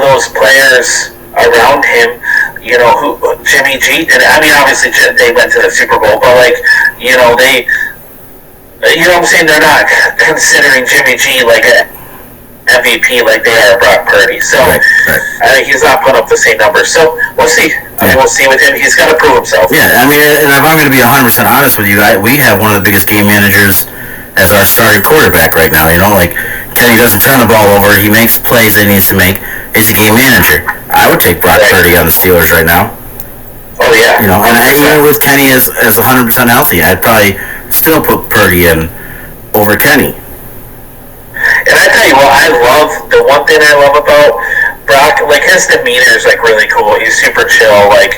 those players around him, who Jimmy G did. I mean, obviously they went to the Super Bowl, but they, what I'm saying, they're not considering Jimmy G like a MVP like they are Brock Purdy. So he's not putting up the same numbers. So we'll see. We'll see with him. He's got to prove himself. Yeah, I mean, and if I'm going to be 100% honest with you, we have one of the biggest game managers as our starting quarterback right now. Kenny doesn't turn the ball over. He makes plays that he needs to make. He's a game manager. I would take Brock Purdy on the Steelers right now. Oh, yeah. And even with Kenny as 100% healthy, I'd probably still put Purdy in over Kenny. And I tell you what, the one thing I love about Brock, his demeanor is really cool. He's super chill, but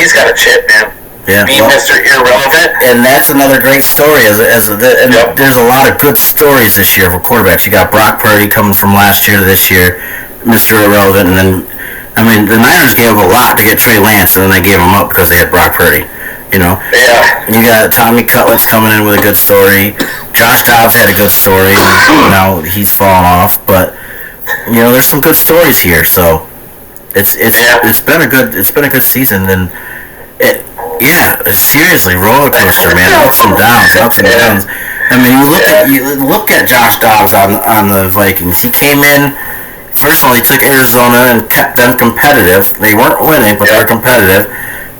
he's got a chip, man. Yeah, being Mr. Irrelevant. And that's another great story. There's a lot of good stories this year for quarterbacks. You got Brock Purdy coming from last year to this year, Mr. Irrelevant, and then, I mean, the Niners gave up a lot to get Trey Lance, and then they gave him up because they had Brock Purdy. Yeah. You got Tommy Cutlets coming in with a good story. Josh Dobbs had a good story. Now he's fallen off, but there's some good stories here. So it's been a good season, and seriously, roller coaster, man. Ups and downs. I mean, you look at Josh Dobbs on the Vikings. He came in. First of all, he took Arizona and kept them competitive. They weren't winning, but they were competitive.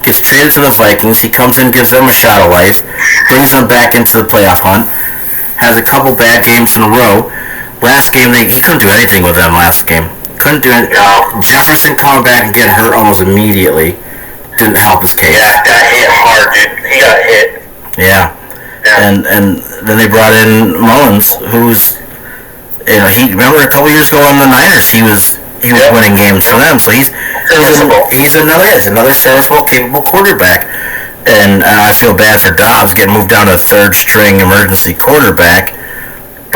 Gets traded to the Vikings. He comes in, gives them a shot of life, brings them back into the playoff hunt. Has a couple bad games in a row. Last game, he couldn't do anything with them last game. Couldn't do it. Jefferson coming back and getting hurt almost immediately didn't help his case. Yeah, got hit hard, dude. He got hit. Yeah. And then they brought in Mullins, who's remember a couple years ago in the Niners, he was winning games for them. So he's another serviceable, capable quarterback. And I feel bad for Dobbs getting moved down to third string emergency quarterback.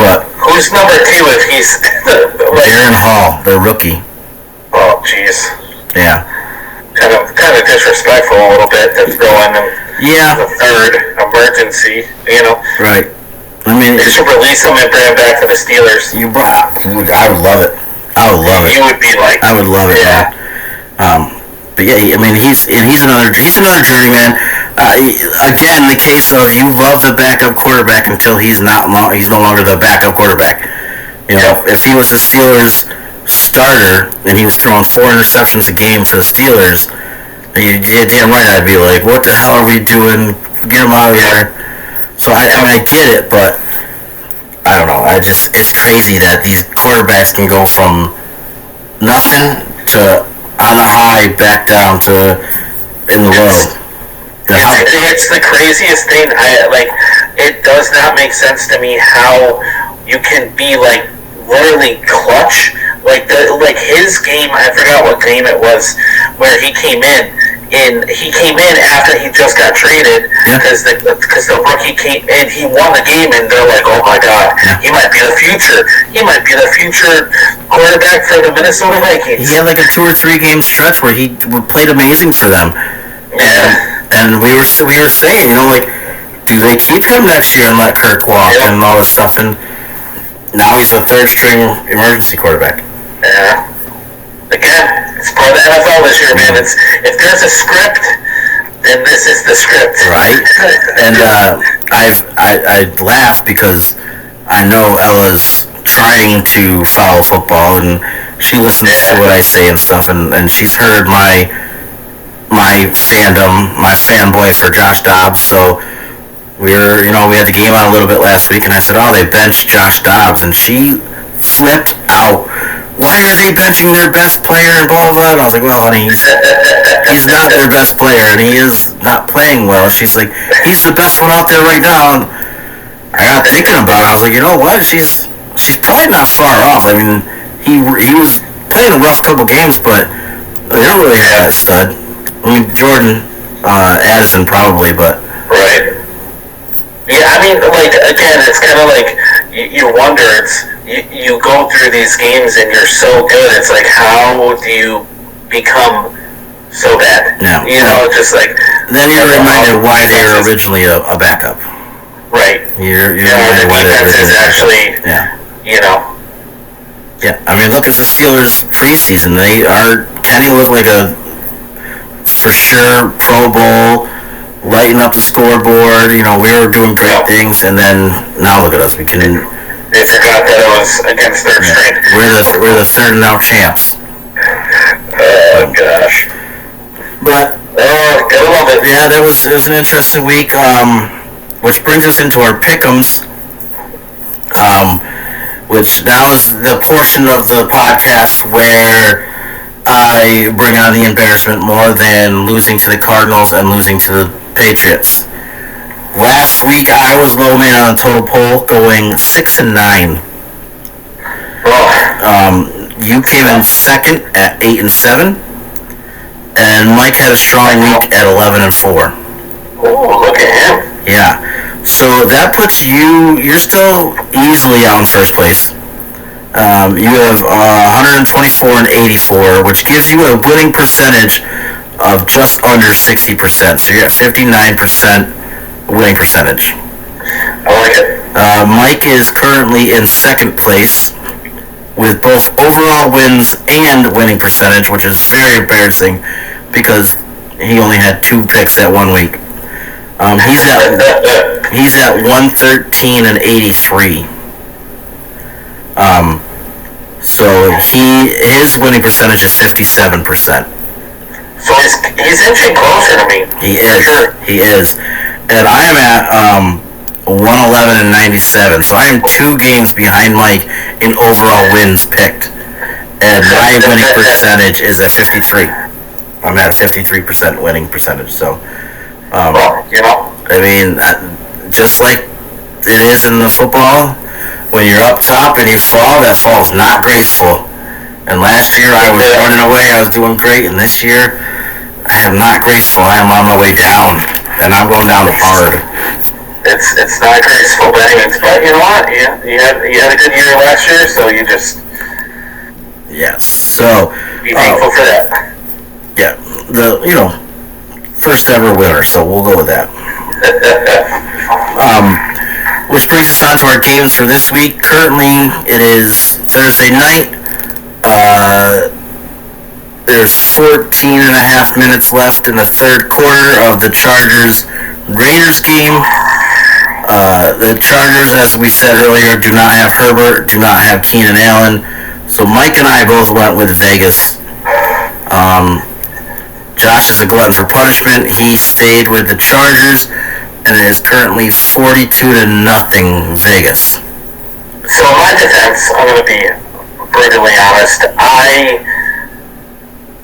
But who's number 2 if he's Darren Hall, their rookie. Oh, jeez. Yeah. Kind of disrespectful a little bit to throw in the third emergency. Right. I mean, they should release him and bring him back to the Steelers. I would love it. You would be like, I would love it. Yeah. But I mean, he's another journeyman. Again, the case of you love the backup quarterback until he's no longer the backup quarterback. If he was the Steelers starter and he was throwing 4 interceptions a game for the Steelers, damn right I'd be like, what the hell are we doing? Get him out of here. So I get it, but I don't know. It's crazy that these quarterbacks can go from nothing to on the high back down to in the low. It's the craziest thing. It does not make sense to me how you can be like literally clutch. Like his game, I forgot what game it was, where he came in. And he came in after he just got traded because the rookie came in. He won the game, and they're like, "Oh my God, he might be the future. He might be the future quarterback for the Minnesota Vikings." He had like a 2 or 3 game stretch where he played amazing for them. Yeah. And we were saying, you know, like, do they keep him next year and let Kirk walk and all this stuff? And now he's a 3rd string emergency quarterback. Yeah. Again, it's part of the NFL this year, man. If there's a script, then this is the script. Right. And I laugh because I know Ella's trying to follow football, and she listens to what I say and stuff, and she's heard my fandom, my fanboy for Josh Dobbs. So we had the game on a little bit last week, and I said, "Oh, they benched Josh Dobbs," and she flipped out. "Why are they benching their best player?" and blah, blah, blah. And I was like, "Well, honey, he's not their best player, and he is not playing well." She's like, "He's the best one out there right now." And I got thinking about it. I was like, you know what? She's probably not far off. I mean, he was playing a rough couple games, but they don't really have that stud. I mean, Jordan Addison probably, but... Right. Yeah, I mean, like, again, it's kind of like, you wonder, you go through these games and you're so good, it's like, how do you become so bad? No. You know, just like... Then you're reminded why they were originally a backup. Right. You're reminded why they were originally... actually, you know... Yeah, I mean, look at the Steelers preseason. Kenny looked like a, for sure, Pro Bowl, lighting up the scoreboard. You know, we were doing great things, and then now look at us. We can... They forgot that it was against 3rd string. We're the 3rd and out champs. Oh gosh. But gotta love it. Yeah, it was an interesting week. Which brings us into our pick'ems. Which now is the portion of the podcast where I bring on the embarrassment more than losing to the Cardinals and losing to the Patriots. Last week I was low man on the total poll, going 6-9. You came in second at 8-7, and Mike had a strong week at 11-4. Oh, look at him! Yeah. So that puts you're still easily out in first place. You have 124 and 84, which gives you a winning percentage of just under 60%. So you're at 59% winning percentage. I like it. Mike is currently in second place with both overall wins and winning percentage, which is very embarrassing because he only had 2 picks that 1 week. He's at 113 and 83. So his winning percentage is 57%. So he's inching closer to me. He is. Sure. He is. And I am at 111 and 97. So I am 2 games behind Mike in overall wins picked. And my winning percentage is at 53. I'm at 53% winning percentage. So, well, you know. I mean, just like it is in the football, when you're up top and you fall, that fall's not graceful. And last year I was running away, I was doing great, and this year I am not graceful. I am on my way down, and I'm going down hard. It's not graceful by any means, but you know what? You had a good year last year, so you just So be thankful for that. Yeah, first ever winner. So we'll go with that. Which brings us on to our games for this week. Currently, it is Thursday night. There's 14 and a half minutes left in the 3rd quarter of the Chargers-Raiders game. The Chargers, as we said earlier, do not have Herbert, do not have Keenan Allen. So Mike and I both went with Vegas. Josh is a glutton for punishment. He stayed with the Chargers, and it is currently 42-0 Vegas. So in my defense, I'm going to be brutally honest. I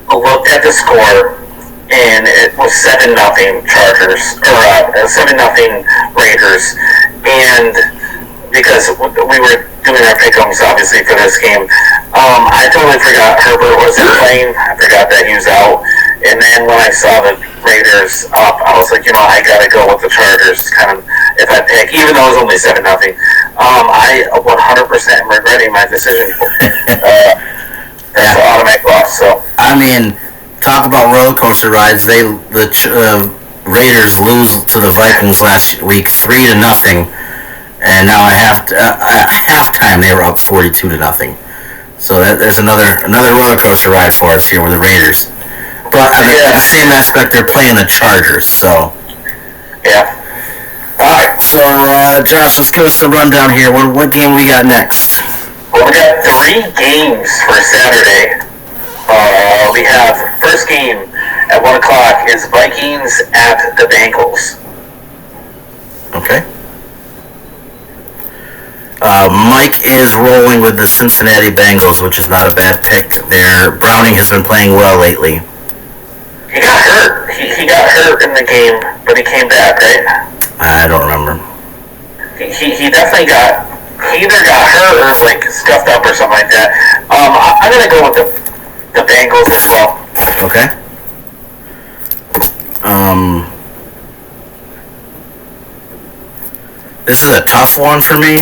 looked at the score, and it was 7-0 Chargers, or 7-0 Raiders, and because we were doing our pick'ems obviously for this game. I totally forgot Herbert wasn't playing. I forgot that he was out. And then when I saw the Raiders up, I was like, I gotta go with the Chargers. Kind of, if I pick, even though it was only 7-0. I 100% am regretting my decision. That's an automatic loss. So I mean, talk about roller coaster rides. The Raiders lose to the Vikings last week 3-0, and now at halftime they were up 42-0. So there's another roller coaster ride for us here with the Raiders. But in the same aspect, they're playing the Chargers, so. Yeah. Alright, so Josh, let's give us the rundown here. What game we got next? Well, we got 3 games for Saturday. We have first game at 1 o'clock is Vikings at the Bengals. Okay. Mike is rolling with the Cincinnati Bengals, which is not a bad pick. Browning has been playing well lately. He got hurt. He got hurt in the game, but he came back, right? I don't remember. He definitely he either got hurt or like scuffed up or something like that. I'm gonna go with the Bengals as well. Okay. This is a tough one for me,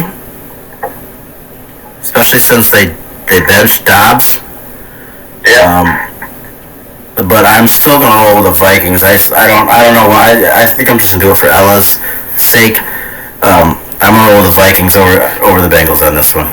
especially since they benched Dobbs. Yeah. But I'm still gonna roll with the Vikings. I don't know why. I think I'm just gonna do it for Ella's sake. I'm gonna roll with the Vikings over the Bengals on this one.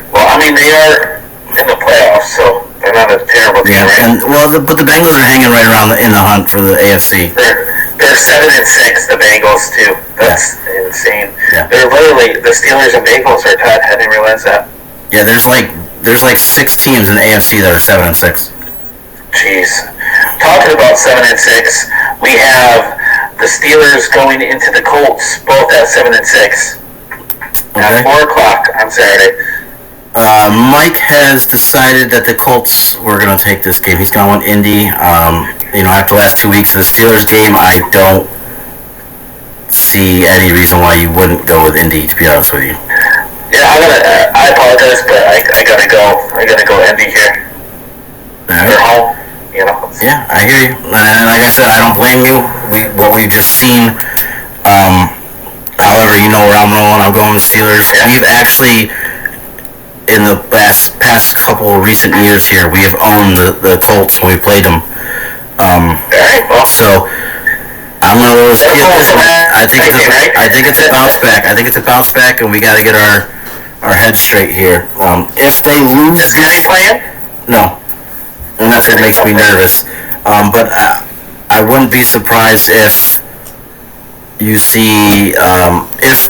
Well, I mean they are in the playoffs, so they're not a terrible team. Yeah, but the Bengals are hanging right around in the hunt for the AFC. They're 7-6. The Bengals too. That's insane. Yeah. They're literally the Steelers and Bengals are tied. I didn't realize that. Yeah, there's like 6 teams in the AFC that are 7-6. Jeez. Talking about 7-6, we have the Steelers going into the Colts, both at 7-6. At 4 o'clock on Saturday. Mike has decided that the Colts were going to take this game. He's going with Indy. After the last 2 weeks of the Steelers game, I don't see any reason why you wouldn't go with Indy, to be honest with you. Yeah, I apologize, but I gotta go. I gotta go Indy here. They're home. Yeah, I hear you. And like I said, I don't blame you. What we've just seen. However, where I'm rolling. I'm going with Steelers. Yeah. We've actually, in the past couple of recent years here, we have owned the Colts when we played them. So I'm gonna roll with Steelers. I think it's a bounce back. I think it's a bounce back, and we got to get our heads straight here. If they lose, is Kenny playing? No. Unless it makes me nervous. But I wouldn't be surprised if you see, if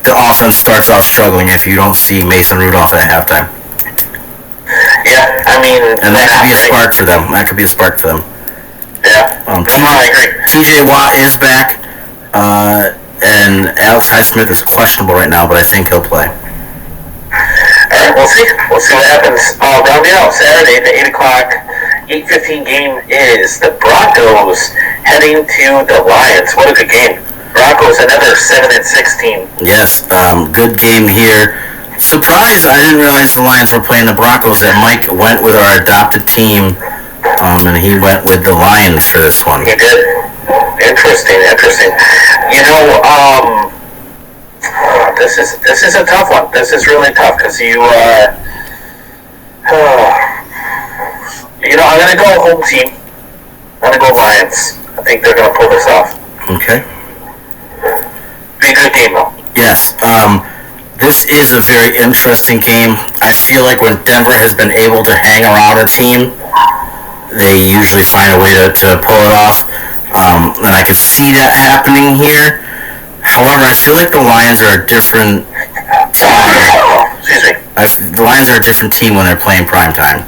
the offense starts off struggling, if you don't see Mason Rudolph at halftime. Yeah, I mean... And that could be a spark for them. Yeah, I agree. TJ Watt is back, and Alex Highsmith is questionable right now, but I think he'll play. Alright, we'll see. We'll see what happens. Rounding out Saturday, the 8 o'clock, 8:15 game is the Broncos heading to the Lions. What a good game. Broncos, another 7-6 team. Yes, good game here. Surprised, I didn't realize the Lions were playing the Broncos, that Mike went with our adopted team, and he went with the Lions for this one. He did. Interesting. This is a tough one. This is really tough because I'm gonna go home team. I'm gonna go Lions. I think they're gonna pull this off. Okay. Be a good game though. Yes. This is a very interesting game. I feel like when Denver has been able to hang around a team, they usually find a way to pull it off. And I could see that happening here. However, I feel like the Lions are a different team. Excuse me. The Lions are a different team when they're playing primetime.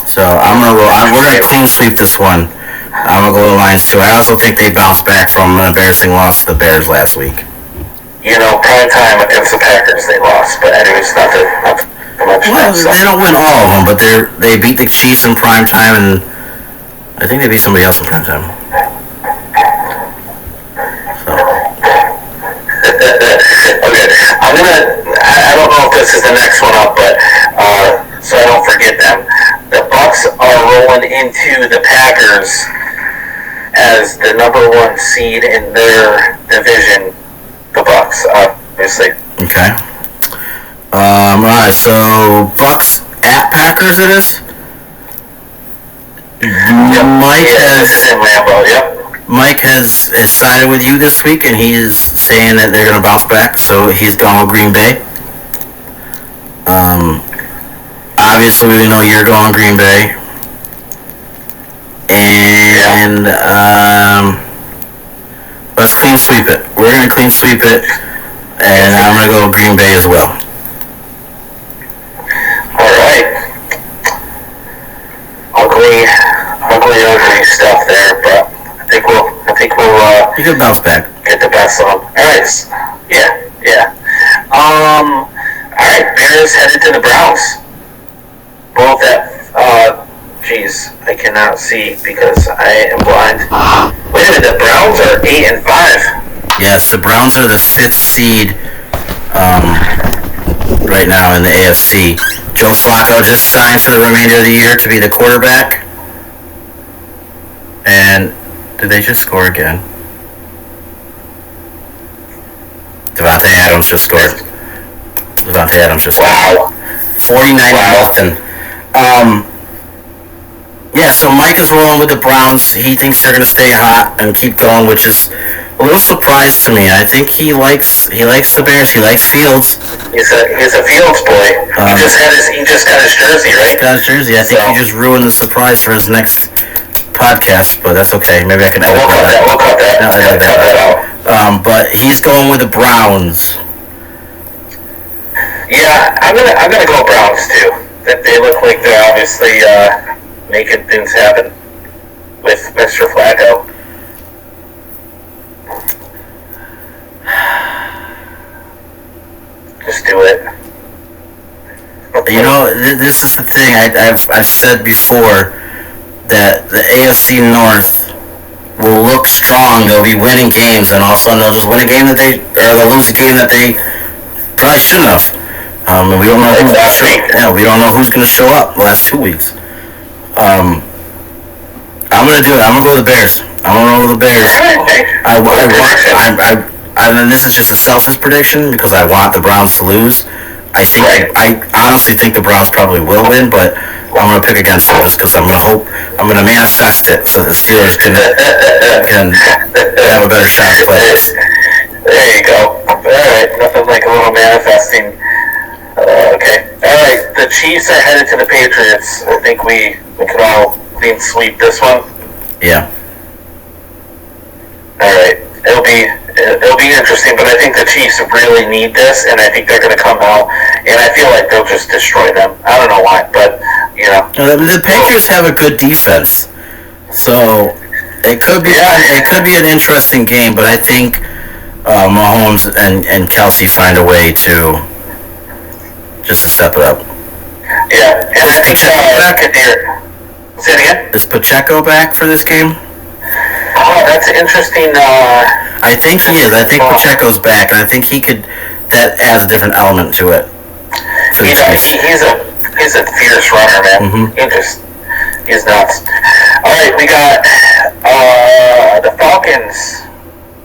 So we're gonna clean sweep this one. I'm gonna go with the Lions too. I also think they bounced back from an embarrassing loss to the Bears last week. Prime time against the Packers, they lost. But anyways, not much. Well, they don't win all of them, but they beat the Chiefs in prime time, and I think they beat somebody else in prime time. So. Okay, I don't know if this is the next one up, but so I don't forget them. The Bucks are rolling into the Packers as the number 1 seed in their division. The Bucks, obviously. Okay. Alright, so Bucks at Packers it is? Yep. Mike has sided with you this week, and he is saying that they're going to bounce back, so he's gone with Green Bay. Obviously, we know you're going Green Bay. And let's clean sweep it. We're going to clean sweep it, and I'm going to go Green Bay as well. All right. Ugly stuff there, but I think we'll you can bounce back. Get the best of them. All right. Yeah. All right. Bears headed to the Browns. Both at I cannot see because I am blind. Wait a minute. The Browns are 8-5. Yes, the Browns are the 5th seed right now in the AFC. Joe Flacco just signed for the remainder of the year to be the quarterback. And did they just score again? Devontae Adams just scored. Wow. 49-0. Yeah, so Mike is rolling with the Browns. He thinks they're going to stay hot and keep going, which is a little surprise to me. I think he likes the Bears. He likes Fields. He's a Fields boy. He just got his jersey, right? Got his jersey. I think he just ruined the surprise for his next podcast, but that's okay. Maybe I can edit that. We'll cut that out. But he's going with the Browns. Yeah, I'm gonna go Browns too. That they look like they're obviously making things happen with Mr. Flacco. Just do it. You know, this is the thing. I've said before that the AFC North will look strong. They'll be winning games, and all of a sudden they'll just win a game they'll lose a game that they probably shouldn't have. And we don't know we don't know who's going to show up the last 2 weeks. I'm going to do it. I'm going to go with the Bears. I'm going to go with the Bears. And this is just a selfish prediction because I want the Browns to lose. I honestly think the Browns probably will win, but I'm going to pick against them just because I'm going to manifest it so the Steelers can have a better shot to play this. There you go. All right, nothing like a little manifesting. Okay. All right, the Chiefs are headed to the Patriots. I think we can all clean sweep this one. Yeah. All right. It'll be interesting, but I think the Chiefs really need this, and I think they're going to come out, and I feel like they'll just destroy them. I don't know why, but, you know. The Patriots have a good defense, so it could be an interesting game, but I think Mahomes and Kelsey find a way to step it up. Yeah, and I think Kadir. Say it again? Is Pacheco back for this game? Oh, that's interesting. I think he is. I think Pacheco's back, and I think that adds a different element to it. He's a fierce runner, man. Mm-hmm. He's nuts. All right, we got the Falcons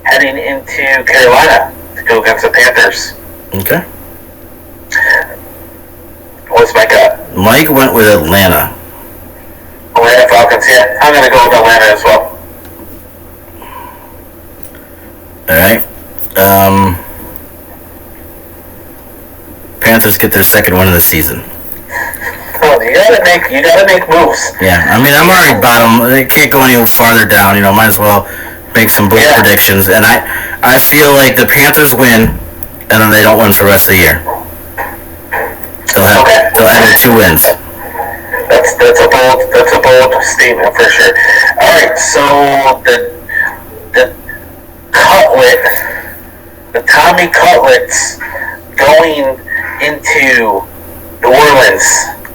heading into Carolina to go against the Panthers. Okay. What's my gut? Mike went with Atlanta. Atlanta Falcons, yeah. I'm going to go with Atlanta as well. Alright. Panthers get their second win of the season. Oh, you gotta make moves. Yeah, I mean, I'm already bottom. They can't go any farther down. Might as well make some bold predictions. And I feel like the Panthers win, and then they don't win for the rest of the year. They'll have their 2 wins. That's a bold statement for sure. All right, so the Tommy Cutlets going into New Orleans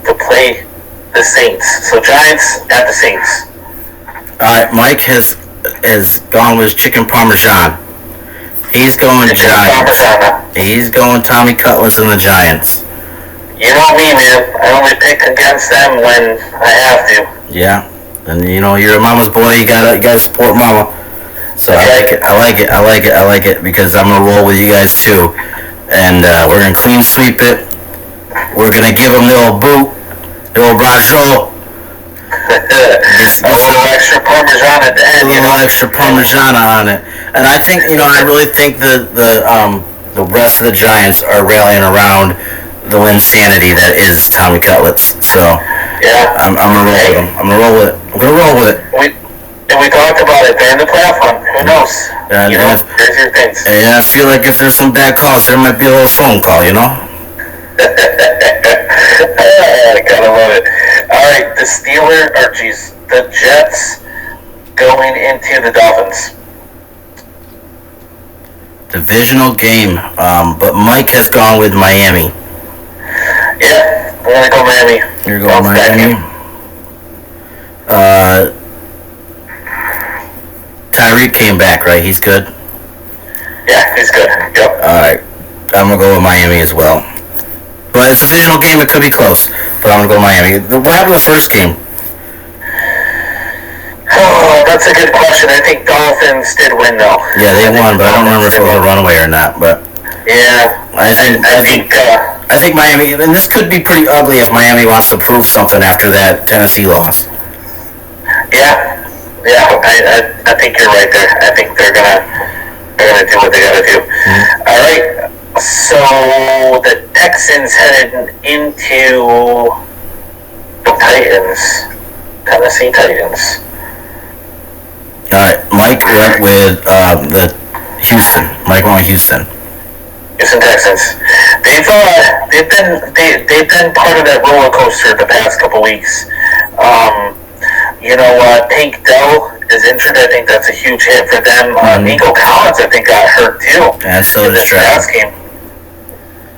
to play the Saints. So Giants at the Saints. All right, Mike has gone with chicken parmesan, He's going Giants. He's going Tommy Cutlass and the Giants. You know me, man. I only pick against them when I have to. Yeah, and you're a mama's boy. You gotta support mama. So Okay. I like it because I'm gonna roll with you guys too, and we're gonna clean sweep it. We're gonna give them the old boot, the old braciole. A little extra Parmesan at the end, A little extra Parmigiana on it, and I think I really think the rest of the Giants are rallying around the insanity that is Tommy Cutlets. So Yeah. I'm gonna roll with him. I'm gonna roll with it. We talked about it. They're in the playoff hunt. Who knows? And there's your things. And I feel like if there's some bad calls, there might be a little phone call. I gotta love it. All right, the Jets going into the Dolphins. Divisional game, but Mike has gone with Miami. Yeah, I'm gonna go Miami. You're going Miami. Tyreek came back, right? He's good. Yeah, he's good. Yep. All right, I'm gonna go with Miami as well. But it's a divisional game; it could be close. But I'm gonna go Miami. What happened the first game? Oh, that's a good question. I think Dolphins did win though. Yeah, they won, but I don't remember if it was a runaway or not. But yeah, I think Miami, and this could be pretty ugly if Miami wants to prove something after that Tennessee loss. Yeah, I think you're right there. I think they're gonna do what they gotta do. Mm-hmm. All right, so the Texans headed into the Titans, Tennessee Titans. All right, Mike went with the Houston. Mike went with Houston. Houston Texans. They've been part of that roller coaster the past couple weeks. Tank Dell is injured. I think that's a huge hit for them. Nico Collins, I think, got hurt too. Yeah, so in this past game.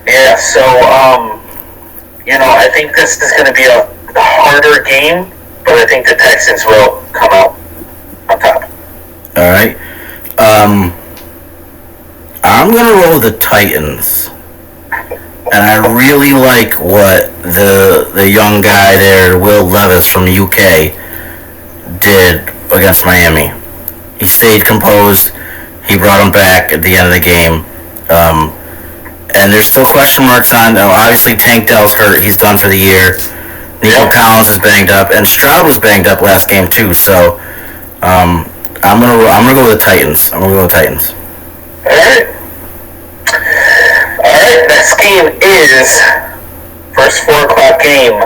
Yeah, so I think this is going to be a harder game, but I think the Texans will come out on top. All right. I'm gonna roll the Titans, and I really like what the young guy there, Will Levis from the UK, did against Miami. He stayed composed. He brought him back at the end of the game. And there's still question marks on. Obviously, Tank Dell's hurt. He's done for the year. Nico Collins is banged up, and Stroud was banged up last game too. So I'm gonna go with the Titans. All right. Next game is first 4:00 game.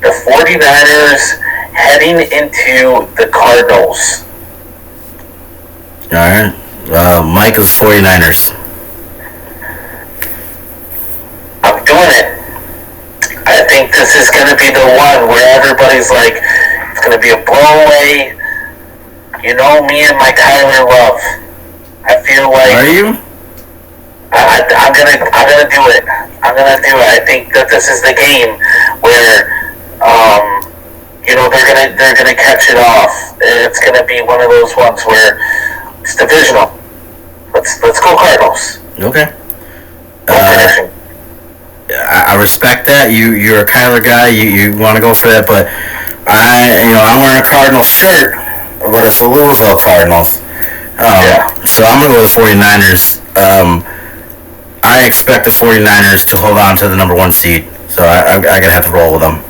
The 49ers heading into the Cardinals. All right. Mike is 49ers. I'm doing it. I think this is going to be the one where everybody's like, it's going to be a blowaway. You know me and my Kyler Love. I feel like. Are you? I'm gonna do it. I think that this is the game where, they're gonna catch it off. It's gonna be one of those ones where it's divisional. Let's go Cardinals. Okay. I respect that. You're a Kyler guy. You want to go for that, but I'm wearing a Cardinals shirt, but it's the Louisville Cardinals. So I'm gonna go with the 49ers. I expect the 49ers to hold on to the number 1 seed, so I'm gonna have to roll with them.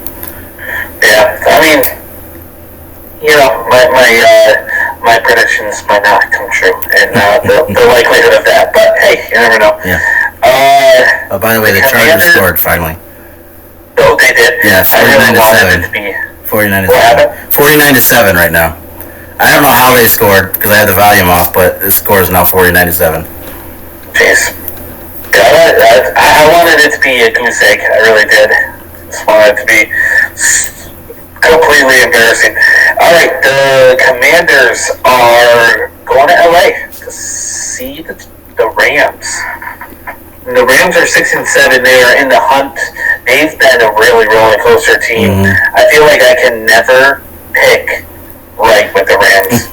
Yeah, I mean, my predictions might not come true, and the likelihood of that. But hey, you never know. Yeah. By the way, the Chargers scored finally. Oh, they did. Yeah, 49-7 right now. I don't know how they scored because I had the volume off, but the score is now 49-7. Jeez. Yeah, I wanted it to be a goose egg. I really did. Just wanted it to be completely embarrassing. All right, the Commanders are going to LA to see the Rams. And the Rams are 6-7. They are in the hunt. They've been a really roller coaster team. Mm-hmm. I feel like I can never pick right with the Rams.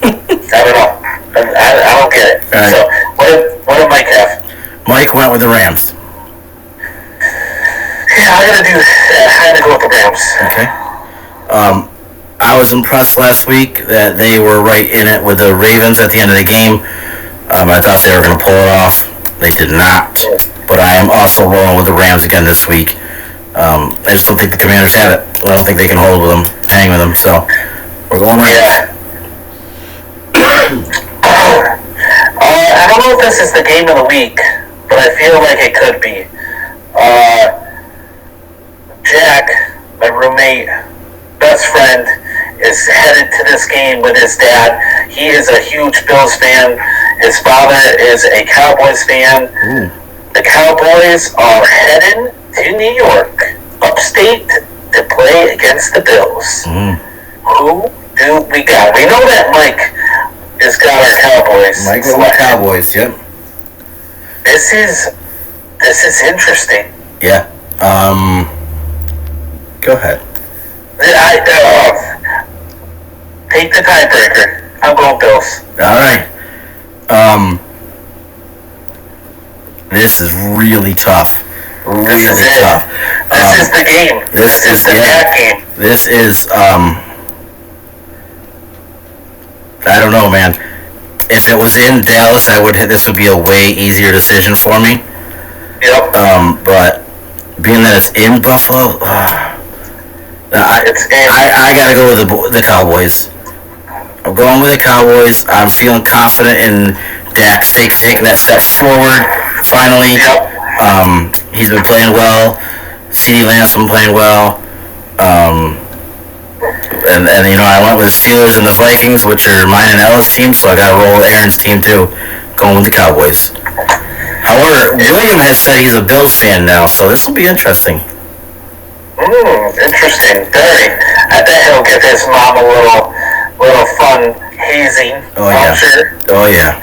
I don't know. I don't get it. Right. So What did Mike have? Mike went with the Rams. Yeah, I had to go with the Rams. Okay. I was impressed last week that they were right in it with the Ravens at the end of the game. I thought they were going to pull it off. They did not. But I am also rolling with the Rams again this week. I just don't think the Commanders have it. I don't think they can hold with them, hang with them. So we're going Rams. Yeah. I don't know if this is the game of the week, but I feel like it could be. Jack, my roommate, best friend, is headed to this game with his dad. He is a huge Bills fan. His father is a Cowboys fan. Ooh. The Cowboys are heading to New York, upstate, to play against the Bills. Who do we got? We know that Mike has got our Cowboys. Mike with the Cowboys, yep. This is interesting. Yeah. Go ahead. Take the tiebreaker. I'm going Bills. All right. This is really tough. Really tough. This is the game. This is the game. This is, I don't know, man. If it was in Dallas, this would be a way easier decision for me. Yep. But being that it's in Buffalo, I gotta go with the Cowboys. I'm going with the Cowboys. I'm feeling confident in Dak taking that step forward. Finally, he's been playing well. CeeDee Lamb's been playing well. And I went with the Steelers and the Vikings, which are mine and Ella's team, so I got to roll with Aaron's team too, going with the Cowboys. However, William has said he's a Bills fan now, so this will be interesting. Interesting. Very. I bet he'll give his mom a little fun hazing. Oh yeah. Sure. Oh yeah.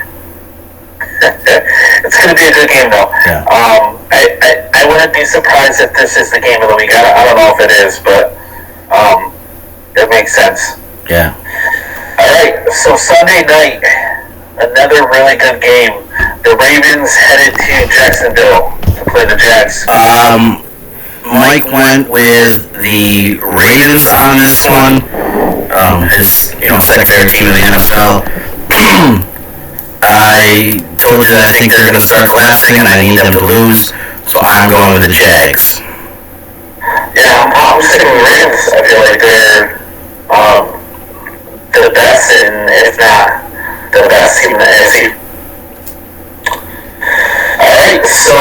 It's going to be a good game, though. Yeah. I wouldn't be surprised if this is the game of the week. I don't know if it is, but it makes sense. Yeah. All right. So Sunday night, another really good game. The Ravens headed to Jacksonville to play the Jags. Mike went with the Ravens on this one. His second favorite team in the NFL. I told you that I think they're going to start collapsing and I need them to lose, so I'm going with the Jags. Yeah, I'm sticking with the Ravens. I feel like they're the best, and if not the best team in the AFC. Alright, so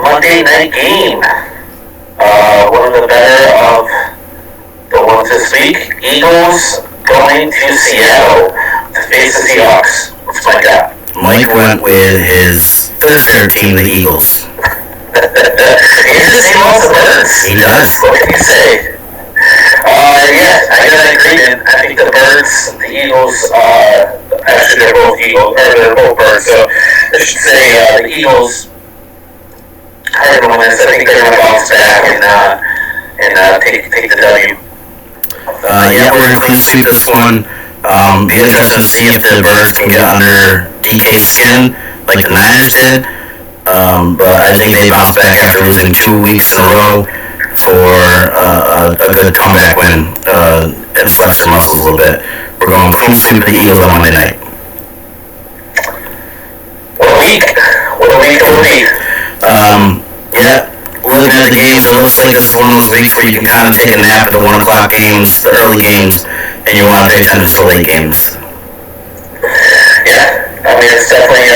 Monday night game. One of the better of the ones this week. Eagles going to Seattle to face the Seahawks. What's Mike got? Mike went with his third favorite team, the Eagles. He loves the Birds. He does. What can you say? Yeah, I gotta agree. I think the Birds, the Eagles, actually they're both Eagles, or they're both Birds. So I should say the Eagles. I think they're gonna bounce back and take the W. Yeah, we're gonna clean sweep this one. Be interested to see if the Birds can get under DK's skin like the Niners did. But I think they bounce back after losing 2 weeks in a row for a good comeback win and flex their muscles a little bit. We're going clean sweep of the Eagles on Monday night. What a week! What a week! Yeah, looking at the games, it looks like this is one of those weeks where you can kind of take a nap at the 1 o'clock games, the early games, and you want to pay attention to the late games. Yeah, I mean, it's definitely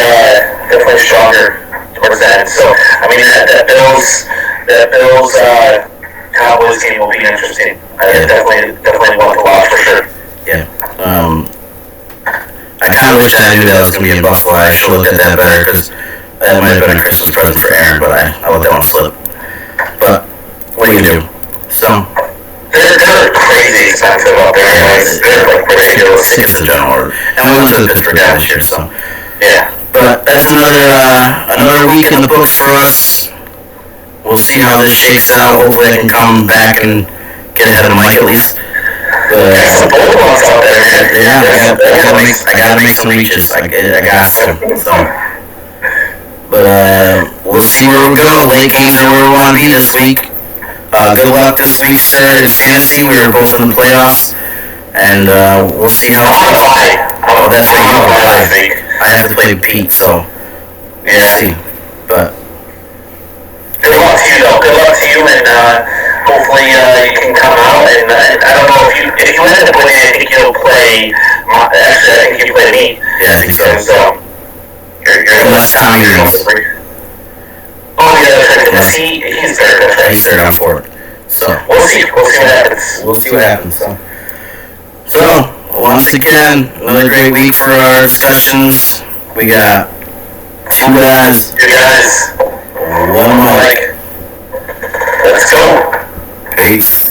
stronger towards that end. So, I mean, that Bills Cowboys game will be interesting. Definitely one to watch for sure. Yeah. I kind of wish I knew that was going to be in Buffalo. I should have looked at that better, because that might have been a Christmas present for Aaron, but I let that one slip. But what are you going to do? So, they're crazy expensive out there. They're like ridiculous. tickets in general. And we went to the Pittsburgh guy this year, so. Yeah. But that's another week in the books for us. We'll see how this shakes out. Hopefully I can come back and get ahead of Mike at least. Some bold ones out there, man. Yeah, I gotta make some reaches. I got to. So. But we'll see where we go. Late games are where we want to be this week. Good luck this week, sir. It's Tennessee. We are both in the playoffs. And we'll see how. Oh, that's right. You have a bye. I have to play Pete, so we'll see. But good luck to you, though. Good luck to you, and hopefully you can come out. And I don't know if you end up winning. I think you'll play. Actually, I think you play me. yeah, I think so. Because you're Unless Tommy goes. Oh yeah, he's there. He's there down for it. So We'll see what happens. we'll see what happens. So once again, another great week for our discussions. We got 2 guys, You guys, 1 mic. let's go. Peace.